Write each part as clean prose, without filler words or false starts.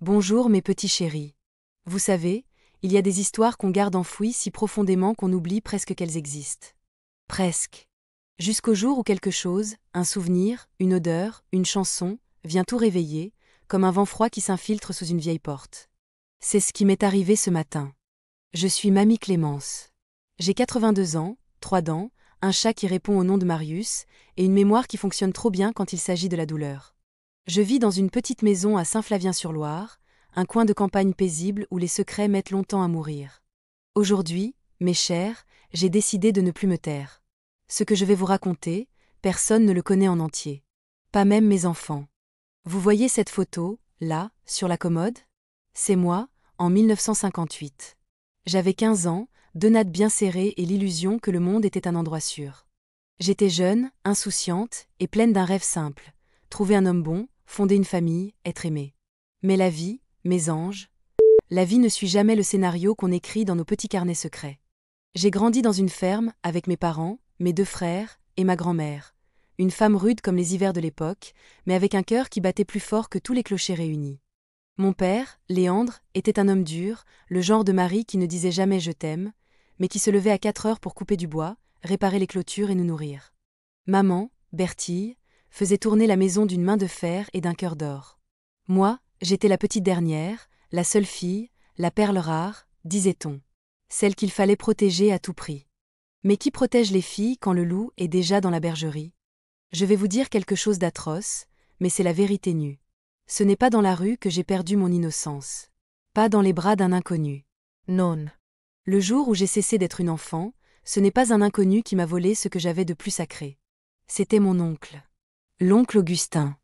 Bonjour mes petits chéris. Vous savez, il y a des histoires qu'on garde enfouies si profondément qu'on oublie presque qu'elles existent. Presque. Jusqu'au jour où quelque chose, un souvenir, une odeur, une chanson, vient tout réveiller, comme un vent froid qui s'infiltre sous une vieille porte. C'est ce qui m'est arrivé ce matin. Je suis Mamie Clémence. J'ai 82 ans, 3 dents, un chat qui répond au nom de Marius, et une mémoire qui fonctionne trop bien quand il s'agit de la douleur. Je vis dans une petite maison à Saint-Flavien-sur-Loire, un coin de campagne paisible où les secrets mettent longtemps à mourir. Aujourd'hui, mes chers, j'ai décidé de ne plus me taire. Ce que je vais vous raconter, personne ne le connaît en entier. Pas même mes enfants. Vous voyez cette photo, là, sur la commode? C'est moi, en 1958. J'avais 15 ans, deux nattes bien serrées et l'illusion que le monde était un endroit sûr. J'étais jeune, insouciante et pleine d'un rêve simple. Trouver un homme bon, fonder une famille, être aimée. Mais la vie, mes anges, la vie ne suit jamais le scénario qu'on écrit dans nos petits carnets secrets. J'ai grandi dans une ferme, avec mes parents, mes 2 frères, et ma grand-mère. Une femme rude comme les hivers de l'époque, mais avec un cœur qui battait plus fort que tous les clochers réunis. Mon père, Léandre, était un homme dur, le genre de mari qui ne disait jamais je t'aime, mais qui se levait à 4 heures pour couper du bois, réparer les clôtures et nous nourrir. Maman, Bertille, faisait tourner la maison d'une main de fer et d'un cœur d'or. Moi, j'étais la petite dernière, la seule fille, la perle rare, disait-on. Celle qu'il fallait protéger à tout prix. Mais qui protège les filles quand le loup est déjà dans la bergerie? Je vais vous dire quelque chose d'atroce, mais c'est la vérité nue. Ce n'est pas dans la rue que j'ai perdu mon innocence. Pas dans les bras d'un inconnu. Non. Le jour où j'ai cessé d'être une enfant, ce n'est pas un inconnu qui m'a volé ce que j'avais de plus sacré. C'était mon oncle. L'oncle Augustin.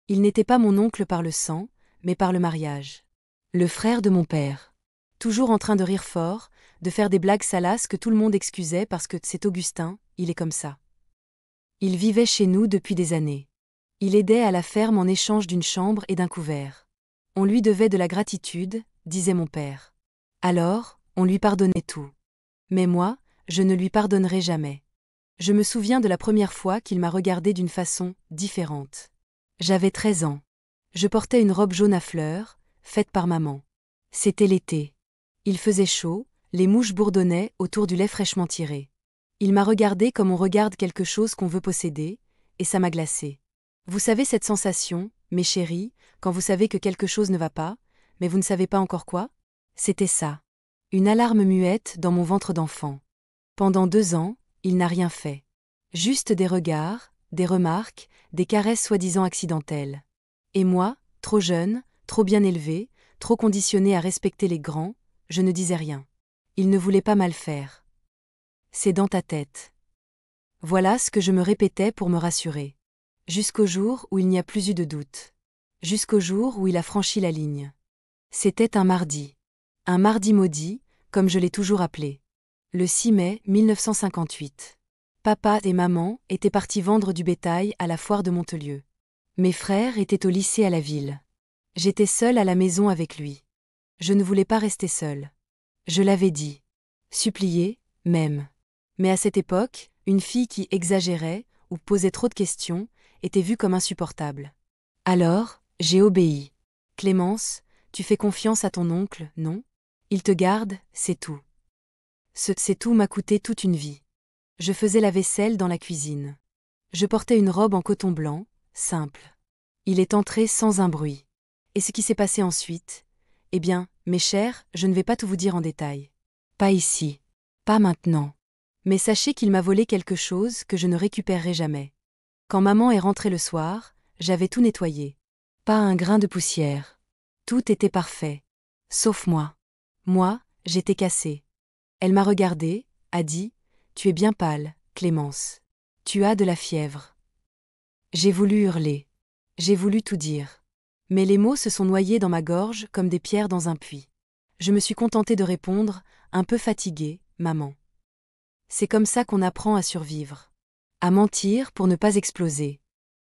Il n'était pas mon oncle par le sang, mais par le mariage. Le frère de mon père. Toujours en train de rire fort, de faire des blagues salaces que tout le monde excusait parce que c'est Augustin, il est comme ça. Il vivait chez nous depuis des années. Il aidait à la ferme en échange d'une chambre et d'un couvert. On lui devait de la gratitude, disait mon père. Alors, on lui pardonnait tout. Mais moi, je ne lui pardonnerai jamais. Je me souviens de la première fois qu'il m'a regardée d'une façon différente. J'avais 13 ans. Je portais une robe jaune à fleurs, faite par maman. C'était l'été. Il faisait chaud, les mouches bourdonnaient autour du lait fraîchement tiré. Il m'a regardée comme on regarde quelque chose qu'on veut posséder, et ça m'a glacée. Vous savez cette sensation, mes chéris, quand vous savez que quelque chose ne va pas, mais vous ne savez pas encore quoi? C'était ça. Une alarme muette dans mon ventre d'enfant. Pendant 2 ans, il n'a rien fait. Juste des regards, des remarques, des caresses soi-disant accidentelles. Et moi, trop jeune, trop bien élevée, trop conditionnée à respecter les grands, je ne disais rien. Il ne voulait pas mal faire. C'est dans ta tête. Voilà ce que je me répétais pour me rassurer. Jusqu'au jour où il n'y a plus eu de doute. Jusqu'au jour où il a franchi la ligne. C'était un mardi. Un mardi maudit, comme je l'ai toujours appelé. Le 6 mai 1958. Papa et maman étaient partis vendre du bétail à la foire de Montelieu. Mes frères étaient au lycée à la ville. J'étais seule à la maison avec lui. Je ne voulais pas rester seule. Je l'avais dit. Supplié, même. Mais à cette époque, une fille qui exagérait, ou posait trop de questions, était vue comme insupportable. Alors, j'ai obéi. Clémence, tu fais confiance à ton oncle, non? Il te garde, c'est tout. C'est tout m'a coûté toute une vie. Je faisais la vaisselle dans la cuisine. Je portais une robe en coton blanc, simple. Il est entré sans un bruit. Et ce qui s'est passé ensuite? Eh bien, mes chers, je ne vais pas tout vous dire en détail. Pas ici. Pas maintenant. Mais sachez qu'il m'a volé quelque chose que je ne récupérerai jamais. Quand maman est rentrée le soir, j'avais tout nettoyé. Pas un grain de poussière. Tout était parfait. Sauf moi. Moi, j'étais cassée. Elle m'a regardée, a dit « Tu es bien pâle, Clémence. Tu as de la fièvre. » J'ai voulu hurler. J'ai voulu tout dire. Mais les mots se sont noyés dans ma gorge comme des pierres dans un puits. Je me suis contentée de répondre, un peu fatiguée, « Maman. » C'est comme ça qu'on apprend à survivre. À mentir pour ne pas exploser.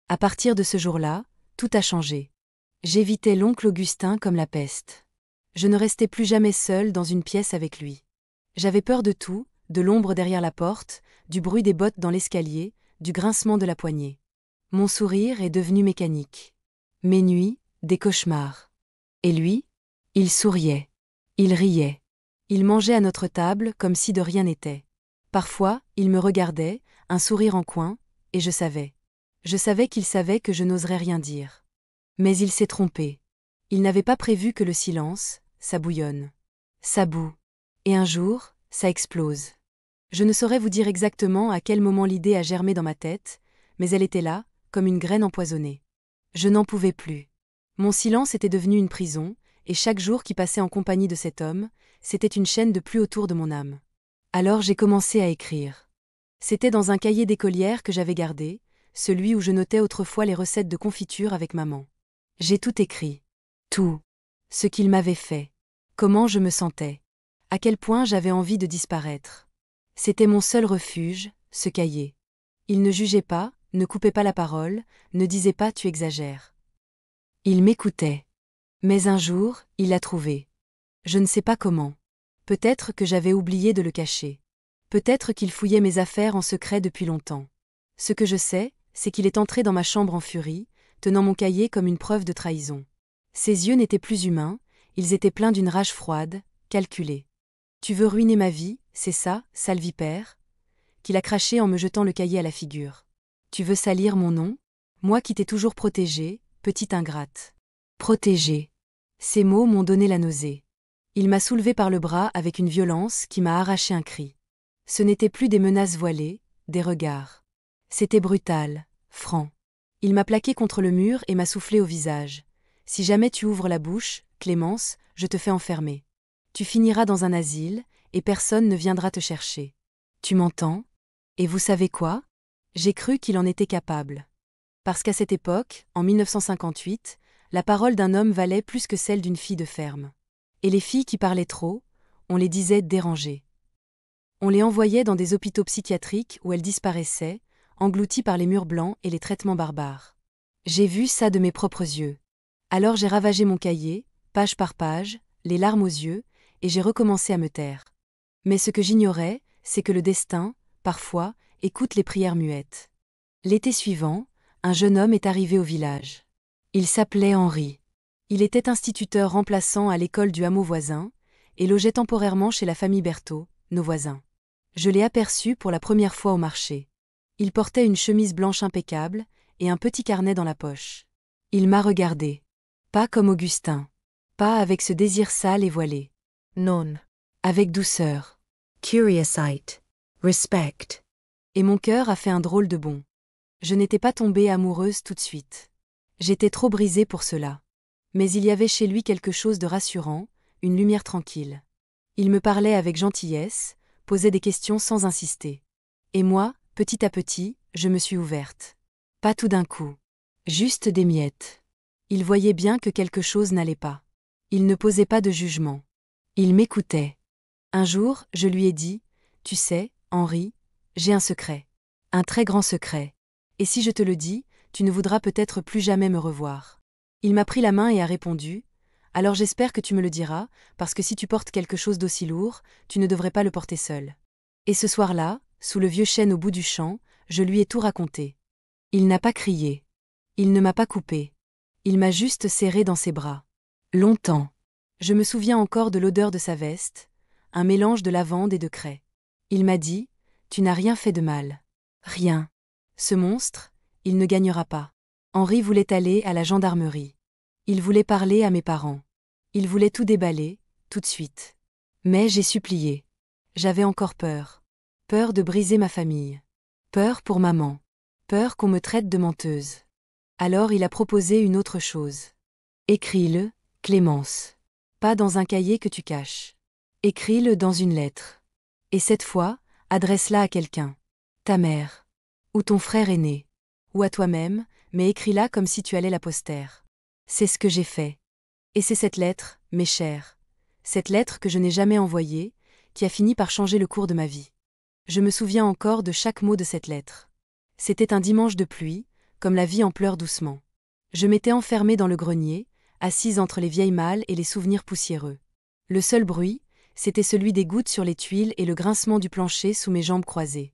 À partir de ce jour-là, tout a changé. J'évitais l'oncle Augustin comme la peste. Je ne restais plus jamais seule dans une pièce avec lui. J'avais peur de tout, de l'ombre derrière la porte, du bruit des bottes dans l'escalier, du grincement de la poignée. Mon sourire est devenu mécanique. Mes nuits, des cauchemars. Et lui? Il souriait. Il riait. Il mangeait à notre table comme si de rien n'était. Parfois, il me regardait, un sourire en coin, et je savais. Je savais qu'il savait que je n'oserais rien dire. Mais il s'est trompé. Il n'avait pas prévu que le silence, ça bouillonne. Ça bout. Et un jour, ça explose. Je ne saurais vous dire exactement à quel moment l'idée a germé dans ma tête, mais elle était là, comme une graine empoisonnée. Je n'en pouvais plus. Mon silence était devenu une prison, et chaque jour qui passait en compagnie de cet homme, c'était une chaîne de pluie autour de mon âme. Alors j'ai commencé à écrire. C'était dans un cahier d'écolière que j'avais gardé, celui où je notais autrefois les recettes de confiture avec maman. J'ai tout écrit. Tout. Ce qu'il m'avait fait. Comment je me sentais. À quel point j'avais envie de disparaître. C'était mon seul refuge, ce cahier. Il ne jugeait pas, ne coupait pas la parole, ne disait pas tu exagères. Il m'écoutait. Mais un jour, il l'a trouvé. Je ne sais pas comment. Peut-être que j'avais oublié de le cacher. Peut-être qu'il fouillait mes affaires en secret depuis longtemps. Ce que je sais, c'est qu'il est entré dans ma chambre en furie, tenant mon cahier comme une preuve de trahison. Ses yeux n'étaient plus humains, ils étaient pleins d'une rage froide, calculée. Tu veux ruiner ma vie, c'est ça, sale vipère? Qu'il a craché en me jetant le cahier à la figure. Tu veux salir mon nom? Moi qui t'ai toujours protégée, petite ingrate. Protégée. Ces mots m'ont donné la nausée. Il m'a soulevée par le bras avec une violence qui m'a arraché un cri. Ce n'étaient plus des menaces voilées, des regards. C'était brutal, franc. Il m'a plaqué contre le mur et m'a soufflé au visage. Si jamais tu ouvres la bouche, Clémence, je te fais enfermer. Tu finiras dans un asile, et personne ne viendra te chercher. Tu m'entends? Et vous savez quoi? J'ai cru qu'il en était capable. Parce qu'à cette époque, en 1958, la parole d'un homme valait plus que celle d'une fille de ferme. Et les filles qui parlaient trop, on les disait dérangées. On les envoyait dans des hôpitaux psychiatriques où elles disparaissaient, englouties par les murs blancs et les traitements barbares. J'ai vu ça de mes propres yeux. Alors j'ai ravagé mon cahier, page par page, les larmes aux yeux, et j'ai recommencé à me taire. Mais ce que j'ignorais, c'est que le destin, parfois, écoute les prières muettes. L'été suivant, un jeune homme est arrivé au village. Il s'appelait Henri. Il était instituteur remplaçant à l'école du hameau voisin, et logeait temporairement chez la famille Berthaud, nos voisins. Je l'ai aperçu pour la première fois au marché. Il portait une chemise blanche impeccable, et un petit carnet dans la poche. Il m'a regardé. Pas comme Augustin. Pas avec ce désir sale et voilé. Non. Avec douceur. Curiosité. Respect. Et mon cœur a fait un drôle de bond. Je n'étais pas tombée amoureuse tout de suite. J'étais trop brisée pour cela. Mais il y avait chez lui quelque chose de rassurant, une lumière tranquille. Il me parlait avec gentillesse, posait des questions sans insister. Et moi, petit à petit, je me suis ouverte. Pas tout d'un coup. Juste des miettes. Il voyait bien que quelque chose n'allait pas. Il ne posait pas de jugement. Il m'écoutait. Un jour, je lui ai dit, « Tu sais, Henri, j'ai un secret. Un très grand secret. Et si je te le dis, tu ne voudras peut-être plus jamais me revoir. » Il m'a pris la main et a répondu, « Alors j'espère que tu me le diras, parce que si tu portes quelque chose d'aussi lourd, tu ne devrais pas le porter seul. » Et ce soir-là, sous le vieux chêne au bout du champ, je lui ai tout raconté. Il n'a pas crié. Il ne m'a pas coupé. Il m'a juste serré dans ses bras. Longtemps. Je me souviens encore de l'odeur de sa veste, un mélange de lavande et de craie. Il m'a dit, « Tu n'as rien fait de mal. Rien. Ce monstre, il ne gagnera pas. » Henri voulait aller à la gendarmerie. Il voulait parler à mes parents. Il voulait tout déballer, tout de suite. Mais j'ai supplié. J'avais encore peur. Peur de briser ma famille. Peur pour maman. Peur qu'on me traite de menteuse. Alors il a proposé une autre chose. Écris-le, Clémence. Pas dans un cahier que tu caches. Écris-le dans une lettre. Et cette fois, adresse-la à quelqu'un. Ta mère. Ou ton frère aîné. Ou à toi-même, mais écris-la comme si tu allais la poster. C'est ce que j'ai fait. Et c'est cette lettre, mes chers. Cette lettre que je n'ai jamais envoyée, qui a fini par changer le cours de ma vie. Je me souviens encore de chaque mot de cette lettre. C'était un dimanche de pluie, comme la vie en pleure doucement. Je m'étais enfermée dans le grenier, assise entre les vieilles malles et les souvenirs poussiéreux. Le seul bruit, c'était celui des gouttes sur les tuiles et le grincement du plancher sous mes jambes croisées.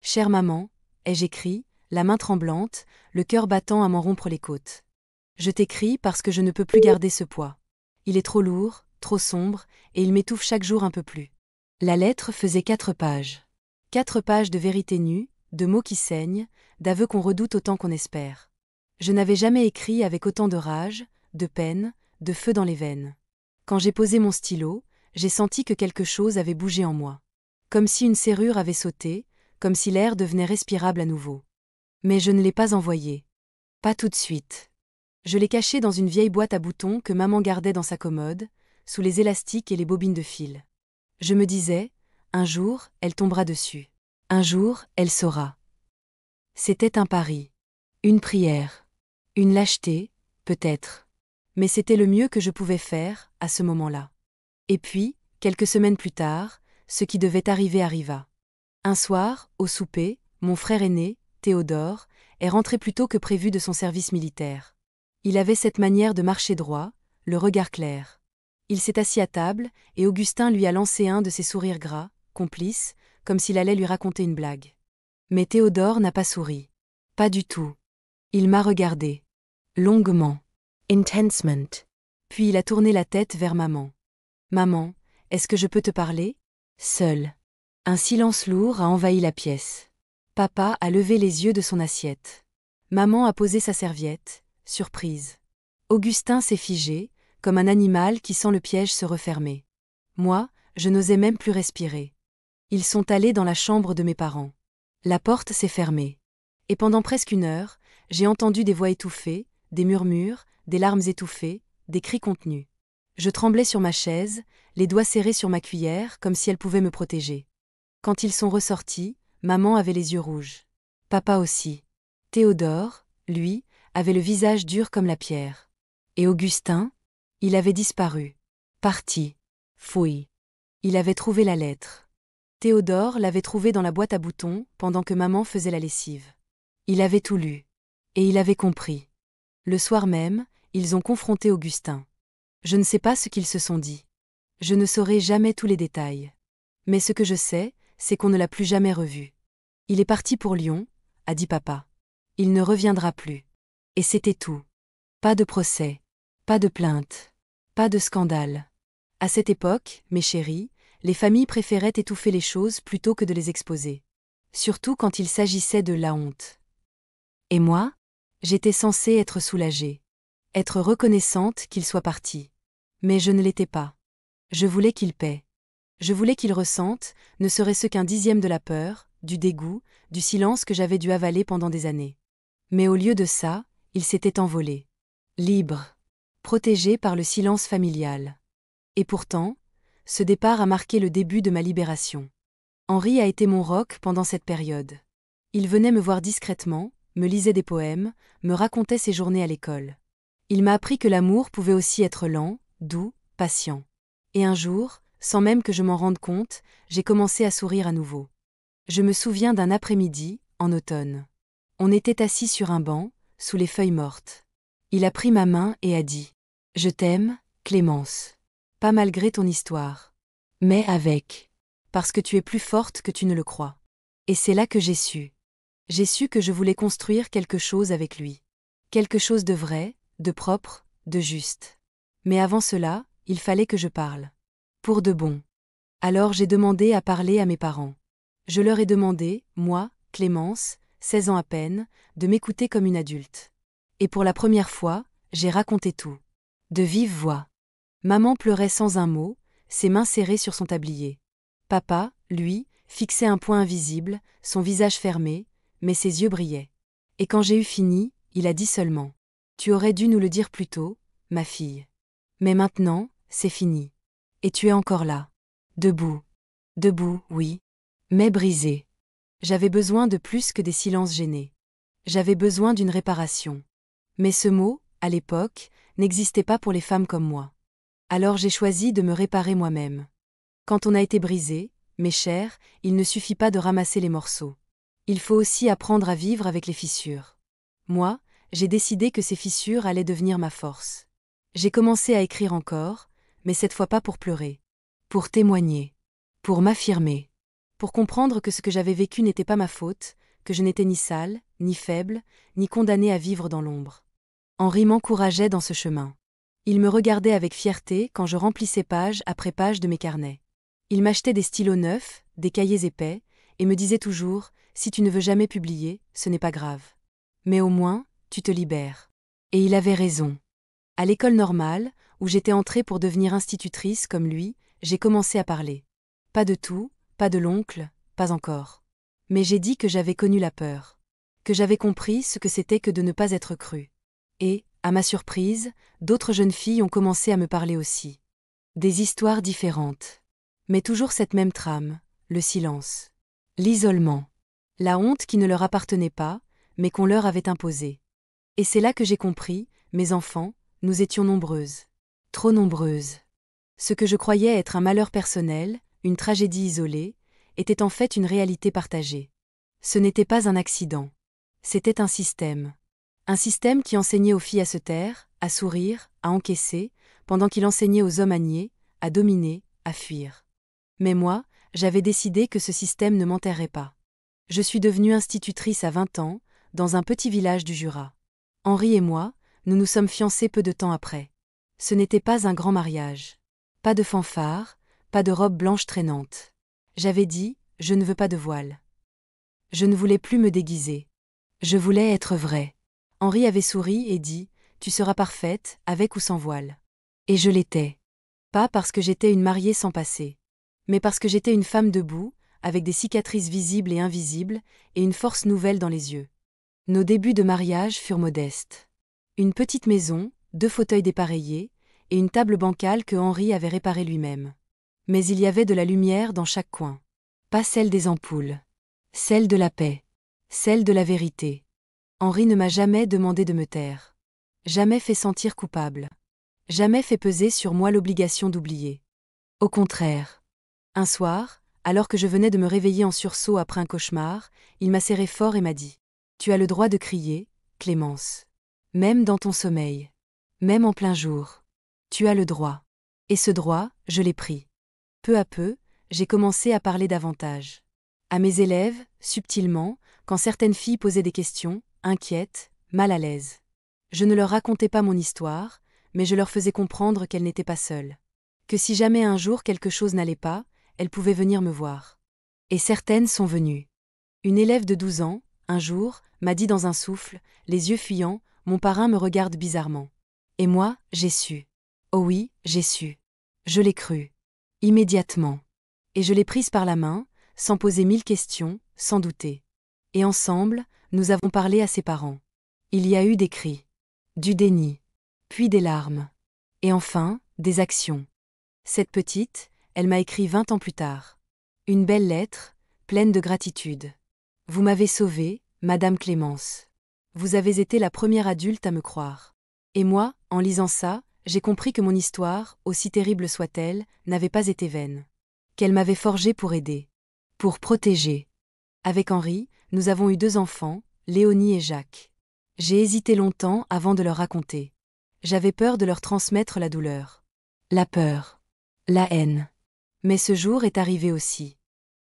Chère maman, ai-je écrit, la main tremblante, le cœur battant à m'en rompre les côtes. Je t'écris parce que je ne peux plus garder ce poids. Il est trop lourd, trop sombre, et il m'étouffe chaque jour un peu plus. La lettre faisait 4 pages. 4 pages de vérité nue, de mots qui saignent, d'aveux qu'on redoute autant qu'on espère. Je n'avais jamais écrit avec autant de rage, de peine, de feu dans les veines. Quand j'ai posé mon stylo, j'ai senti que quelque chose avait bougé en moi. Comme si une serrure avait sauté, comme si l'air devenait respirable à nouveau. Mais je ne l'ai pas envoyé. Pas tout de suite. Je l'ai caché dans une vieille boîte à boutons que maman gardait dans sa commode, sous les élastiques et les bobines de fil. Je me disais, un jour, elle tombera dessus. Un jour, elle saura. C'était un pari. Une prière. Une lâcheté, peut-être. Mais c'était le mieux que je pouvais faire, à ce moment-là. Et puis, quelques semaines plus tard, ce qui devait arriver arriva. Un soir, au souper, mon frère aîné, Théodore, est rentré plus tôt que prévu de son service militaire. Il avait cette manière de marcher droit, le regard clair. Il s'est assis à table, et Augustin lui a lancé un de ses sourires gras, complices, comme s'il allait lui raconter une blague. Mais Théodore n'a pas souri. Pas du tout. Il m'a regardé. Longuement. Intensement. Puis il a tourné la tête vers maman. Maman, est-ce que je peux te parler? Seul. Un silence lourd a envahi la pièce. Papa a levé les yeux de son assiette. Maman a posé sa serviette, surprise. Augustin s'est figé, comme un animal qui sent le piège se refermer. Moi, je n'osais même plus respirer. Ils sont allés dans la chambre de mes parents. La porte s'est fermée. Et pendant presque 1 heure, j'ai entendu des voix étouffées, des murmures, des larmes étouffées, des cris contenus. Je tremblais sur ma chaise, les doigts serrés sur ma cuillère, comme si elle pouvait me protéger. Quand ils sont ressortis, maman avait les yeux rouges. Papa aussi. Théodore, lui, avait le visage dur comme la pierre. Et Augustin? Il avait disparu. Parti. Fouille. Il avait trouvé la lettre. Théodore l'avait trouvée dans la boîte à boutons, pendant que maman faisait la lessive. Il avait tout lu. Et il avait compris. Le soir même, ils ont confronté Augustin. Je ne sais pas ce qu'ils se sont dit. Je ne saurai jamais tous les détails. Mais ce que je sais, c'est qu'on ne l'a plus jamais revu. Il est parti pour Lyon, a dit papa. Il ne reviendra plus. Et c'était tout. Pas de procès. Pas de plainte. Pas de scandale. À cette époque, mes chéris, les familles préféraient étouffer les choses plutôt que de les exposer. Surtout quand il s'agissait de la honte. Et moi? J'étais censée être soulagée. Être reconnaissante qu'il soit parti. Mais je ne l'étais pas. Je voulais qu'il paie. Je voulais qu'il ressente, ne serait-ce qu'un dixième de la peur, du dégoût, du silence que j'avais dû avaler pendant des années. Mais au lieu de ça, il s'était envolé. Libre. Protégé par le silence familial. Et pourtant, ce départ a marqué le début de ma libération. Henri a été mon roc pendant cette période. Il venait me voir discrètement, me lisait des poèmes, me racontait ses journées à l'école. Il m'a appris que l'amour pouvait aussi être lent, doux, patient. Et un jour, sans même que je m'en rende compte, j'ai commencé à sourire à nouveau. Je me souviens d'un après-midi, en automne. On était assis sur un banc, sous les feuilles mortes. Il a pris ma main et a dit « Je t'aime, Clémence. Pas malgré ton histoire. Mais avec. Parce que tu es plus forte que tu ne le crois. » Et c'est là que j'ai su. J'ai su que je voulais construire quelque chose avec lui. Quelque chose de vrai, de propre, de juste. Mais avant cela, il fallait que je parle. Pour de bon. Alors j'ai demandé à parler à mes parents. Je leur ai demandé, moi, Clémence, 16 ans à peine, de m'écouter comme une adulte. Et pour la première fois, j'ai raconté tout. De vive voix. Maman pleurait sans un mot, ses mains serrées sur son tablier. Papa, lui, fixait un point invisible, son visage fermé, mais ses yeux brillaient. Et quand j'ai eu fini, il a dit seulement « Tu aurais dû nous le dire plus tôt, ma fille. Mais maintenant, c'est fini. Et tu es encore là. Debout. Debout, oui. Mais brisé. » J'avais besoin de plus que des silences gênés. J'avais besoin d'une réparation. Mais ce mot, à l'époque, n'existait pas pour les femmes comme moi. Alors j'ai choisi de me réparer moi-même. Quand on a été brisé, mes chers, il ne suffit pas de ramasser les morceaux. Il faut aussi apprendre à vivre avec les fissures. Moi, j'ai décidé que ces fissures allaient devenir ma force. J'ai commencé à écrire encore, mais cette fois pas pour pleurer. Pour témoigner. Pour m'affirmer. Pour comprendre que ce que j'avais vécu n'était pas ma faute, que je n'étais ni sale, ni faible, ni condamnée à vivre dans l'ombre. Henri m'encourageait dans ce chemin. Il me regardait avec fierté quand je remplissais page après page de mes carnets. Il m'achetait des stylos neufs, des cahiers épais, et me disait toujours « Si tu ne veux jamais publier, ce n'est pas grave. Mais au moins, tu te libères. » Et il avait raison. À l'école normale, où j'étais entrée pour devenir institutrice comme lui, j'ai commencé à parler. Pas de tout, pas de l'oncle, pas encore. Mais j'ai dit que j'avais connu la peur. Que j'avais compris ce que c'était que de ne pas être crue. Et, à ma surprise, d'autres jeunes filles ont commencé à me parler aussi. Des histoires différentes. Mais toujours cette même trame, le silence. L'isolement. La honte qui ne leur appartenait pas, mais qu'on leur avait imposée. Et c'est là que j'ai compris, mes enfants, nous étions nombreuses. Trop nombreuses. Ce que je croyais être un malheur personnel, une tragédie isolée, était en fait une réalité partagée. Ce n'était pas un accident. C'était un système. Un système qui enseignait aux filles à se taire, à sourire, à encaisser, pendant qu'il enseignait aux hommes à nier, à dominer, à fuir. Mais moi, j'avais décidé que ce système ne m'enterrait pas. Je suis devenue institutrice à 20 ans, dans un petit village du Jura. Henri et moi, nous nous sommes fiancés peu de temps après. Ce n'était pas un grand mariage. Pas de fanfare, pas de robe blanche traînante. J'avais dit, je ne veux pas de voile. Je ne voulais plus me déguiser. Je voulais être vraie. Henri avait souri et dit, tu seras parfaite, avec ou sans voile. Et je l'étais. Pas parce que j'étais une mariée sans passé. Mais parce que j'étais une femme debout, avec des cicatrices visibles et invisibles, et une force nouvelle dans les yeux. Nos débuts de mariage furent modestes. Une petite maison, 2 fauteuils dépareillés, et une table bancale que Henri avait réparée lui-même. Mais il y avait de la lumière dans chaque coin. Pas celle des ampoules. Celle de la paix. Celle de la vérité. Henri ne m'a jamais demandé de me taire. Jamais fait sentir coupable. Jamais fait peser sur moi l'obligation d'oublier. Au contraire. Un soir, alors que je venais de me réveiller en sursaut après un cauchemar, il m'a serré fort et m'a dit « Tu as le droit de crier, Clémence. Même dans ton sommeil. Même en plein jour. Tu as le droit. » Et ce droit, je l'ai pris. Peu à peu, j'ai commencé à parler davantage. À mes élèves, subtilement, quand certaines filles posaient des questions, inquiètes, mal à l'aise. Je ne leur racontais pas mon histoire, mais je leur faisais comprendre qu'elles n'étaient pas seules. Que si jamais un jour quelque chose n'allait pas, elles pouvaient venir me voir. Et certaines sont venues. Une élève de 12 ans, un jour, m'a dit dans un souffle, les yeux fuyants, mon parrain me regarde bizarrement. Et moi, j'ai su. Oh oui, j'ai su. Je l'ai cru. Immédiatement. Et je l'ai prise par la main, sans poser 1000 questions, sans douter. Et ensemble, nous avons parlé à ses parents. Il y a eu des cris. Du déni. Puis des larmes. Et enfin, des actions. Cette petite, elle m'a écrit 20 ans plus tard. Une belle lettre, pleine de gratitude. Vous m'avez sauvée, Madame Clémence. Vous avez été la première adulte à me croire. Et moi, en lisant ça, j'ai compris que mon histoire, aussi terrible soit-elle, n'avait pas été vaine. Qu'elle m'avait forgée pour aider. Pour protéger. Avec Henri, nous avons eu 2 enfants, Léonie et Jacques. J'ai hésité longtemps avant de leur raconter. J'avais peur de leur transmettre la douleur. La peur. La haine. Mais ce jour est arrivé aussi.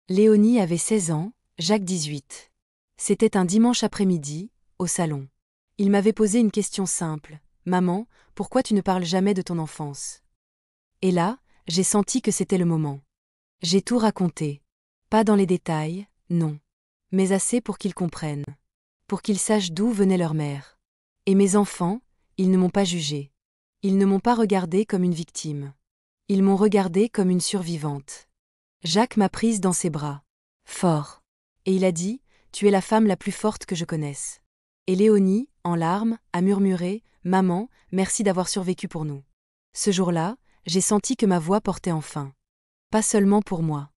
Léonie avait 16 ans, Jacques 18. C'était un dimanche après-midi, au salon. Il m'avait posé une question simple. « Maman, pourquoi tu ne parles jamais de ton enfance ?» Et là, j'ai senti que c'était le moment. J'ai tout raconté. Pas dans les détails, non. Mais assez pour qu'ils comprennent. Pour qu'ils sachent d'où venait leur mère. Et mes enfants, ils ne m'ont pas jugée. Ils ne m'ont pas regardée comme une victime. Ils m'ont regardée comme une survivante. Jacques m'a prise dans ses bras. Fort. Et il a dit, « Tu es la femme la plus forte que je connaisse. » Et Léonie, en larmes, a murmuré, « Maman, merci d'avoir survécu pour nous. » Ce jour-là, j'ai senti que ma voix portait enfin. Pas seulement pour moi.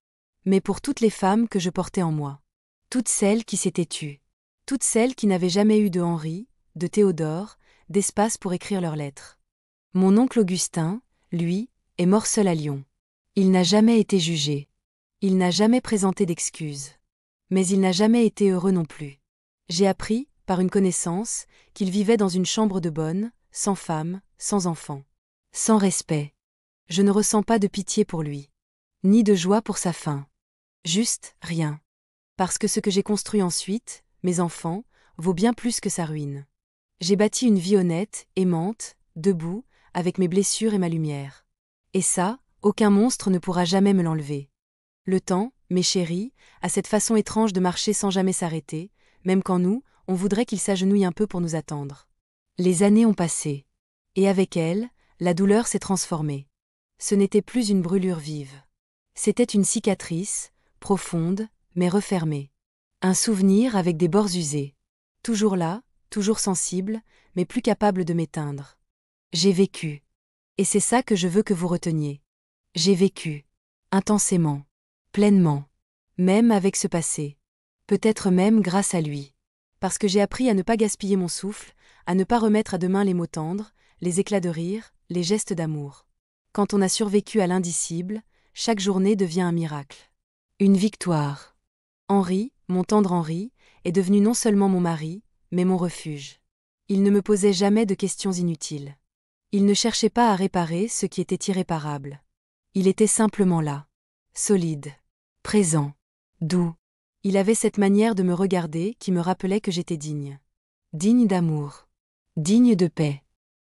Mais pour toutes les femmes que je portais en moi. Toutes celles qui s'étaient tues. Toutes celles qui n'avaient jamais eu de Henri, de Théodore, d'espace pour écrire leurs lettres. Mon oncle Augustin, lui, est mort seul à Lyon. Il n'a jamais été jugé. Il n'a jamais présenté d'excuses. Mais il n'a jamais été heureux non plus. J'ai appris, par une connaissance, qu'il vivait dans une chambre de bonne, sans femme, sans enfant. Sans respect. Je ne ressens pas de pitié pour lui. Ni de joie pour sa fin. Juste, rien. Parce que ce que j'ai construit ensuite, mes enfants, vaut bien plus que sa ruine. J'ai bâti une vie honnête, aimante, debout, avec mes blessures et ma lumière. Et ça, aucun monstre ne pourra jamais me l'enlever. Le temps, mes chéris, a cette façon étrange de marcher sans jamais s'arrêter, même quand nous, on voudrait qu'il s'agenouille un peu pour nous attendre. Les années ont passé. Et avec elles, la douleur s'est transformée. Ce n'était plus une brûlure vive. C'était une cicatrice, profonde, mais refermée. Un souvenir avec des bords usés. Toujours là, toujours sensible, mais plus capable de m'éteindre. J'ai vécu. Et c'est ça que je veux que vous reteniez. J'ai vécu. Intensément. Pleinement. Même avec ce passé. Peut-être même grâce à lui. Parce que j'ai appris à ne pas gaspiller mon souffle, à ne pas remettre à demain les mots tendres, les éclats de rire, les gestes d'amour. Quand on a survécu à l'indicible, chaque journée devient un miracle. Une victoire. Henri, mon tendre Henri, est devenu non seulement mon mari, mais mon refuge. Il ne me posait jamais de questions inutiles. Il ne cherchait pas à réparer ce qui était irréparable. Il était simplement là. Solide. Présent. Doux. Il avait cette manière de me regarder qui me rappelait que j'étais digne. Digne d'amour. Digne de paix.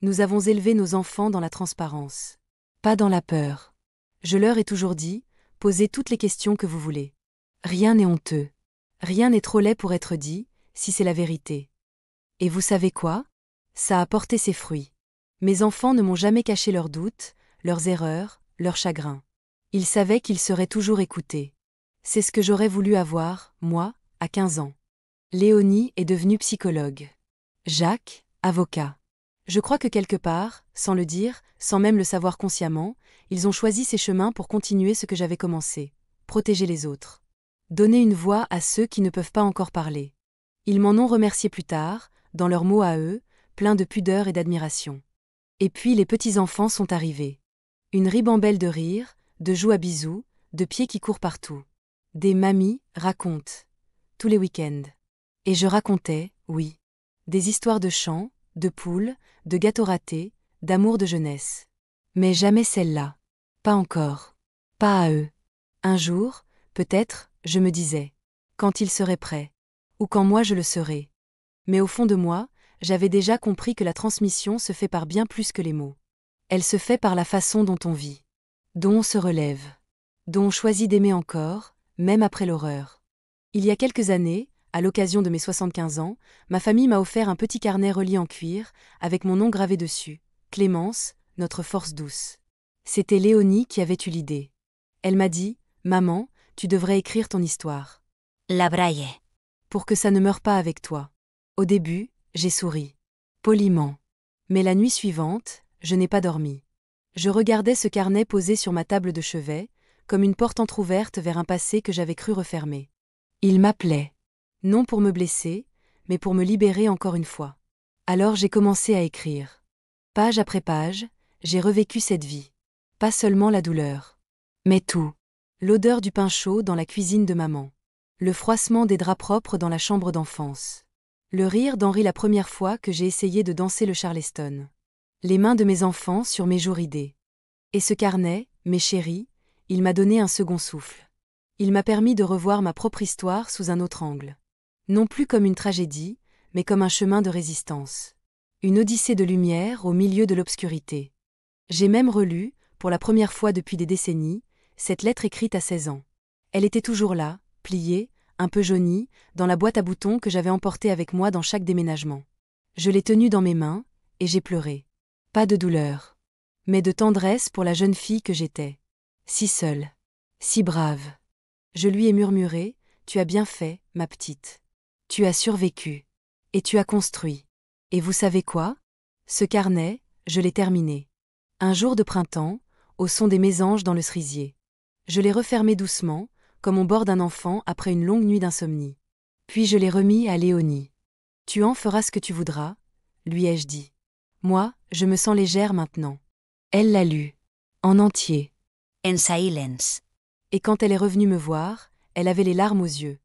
Nous avons élevé nos enfants dans la transparence. Pas dans la peur. Je leur ai toujours dit, posez toutes les questions que vous voulez. Rien n'est honteux. Rien n'est trop laid pour être dit, si c'est la vérité. Et vous savez quoi? Ça a porté ses fruits. Mes enfants ne m'ont jamais caché leurs doutes, leurs erreurs, leurs chagrins. Ils savaient qu'ils seraient toujours écoutés. C'est ce que j'aurais voulu avoir, moi, à 15 ans. Léonie est devenue psychologue. Jacques, avocat. Je crois que quelque part, sans le dire, sans même le savoir consciemment, ils ont choisi ces chemins pour continuer ce que j'avais commencé, protéger les autres. Donner une voix à ceux qui ne peuvent pas encore parler. Ils m'en ont remercié plus tard, dans leurs mots à eux, pleins de pudeur et d'admiration. Et puis les petits-enfants sont arrivés. Une ribambelle de rires, de joues à bisous, de pieds qui courent partout. Des mamies racontent. Tous les week-ends. Et je racontais, oui. Des histoires de chants, de poules, de gâteaux ratés, d'amour de jeunesse. Mais jamais celle-là. Pas encore. Pas à eux. Un jour, peut-être, je me disais. Quand ils seraient prêts. Ou quand moi je le serai. Mais au fond de moi, j'avais déjà compris que la transmission se fait par bien plus que les mots. Elle se fait par la façon dont on vit. Dont on se relève. Dont on choisit d'aimer encore, même après l'horreur. Il y a quelques années, à l'occasion de mes 75 ans, ma famille m'a offert un petit carnet relié en cuir, avec mon nom gravé dessus. Clémence, notre force douce. C'était Léonie qui avait eu l'idée. Elle m'a dit, « Maman, tu devrais écrire ton histoire. » La braille. Pour que ça ne meure pas avec toi. Au début, j'ai souri. Poliment. Mais la nuit suivante, je n'ai pas dormi. Je regardais ce carnet posé sur ma table de chevet, comme une porte entr'ouverte vers un passé que j'avais cru refermer. Il m'appelait. Non pour me blesser, mais pour me libérer encore une fois. Alors j'ai commencé à écrire. Page après page, j'ai revécu cette vie. Pas seulement la douleur. Mais tout. L'odeur du pain chaud dans la cuisine de maman. Le froissement des draps propres dans la chambre d'enfance. Le rire d'Henri la première fois que j'ai essayé de danser le charleston. Les mains de mes enfants sur mes joues ridées. Et ce carnet, mes chéris, il m'a donné un second souffle. Il m'a permis de revoir ma propre histoire sous un autre angle. Non plus comme une tragédie, mais comme un chemin de résistance. Une odyssée de lumière au milieu de l'obscurité. J'ai même relu, pour la première fois depuis des décennies, cette lettre écrite à 16 ans. Elle était toujours là, pliée, un peu jaunie, dans la boîte à boutons que j'avais emportée avec moi dans chaque déménagement. Je l'ai tenue dans mes mains, et j'ai pleuré. Pas de douleur, mais de tendresse pour la jeune fille que j'étais. Si seule, si brave. Je lui ai murmuré, « Tu as bien fait, ma petite. Tu as survécu. Et tu as construit. Et vous savez quoi? Ce carnet, je l'ai terminé. Un jour de printemps, au son des mésanges dans le cerisier. Je l'ai refermé doucement, comme on borde un enfant après une longue nuit d'insomnie. Puis je l'ai remis à Léonie. Tu en feras ce que tu voudras, lui ai-je dit. Moi, je me sens légère maintenant. Elle l'a lu. En entier. En silence. Et quand elle est revenue me voir, elle avait les larmes aux yeux.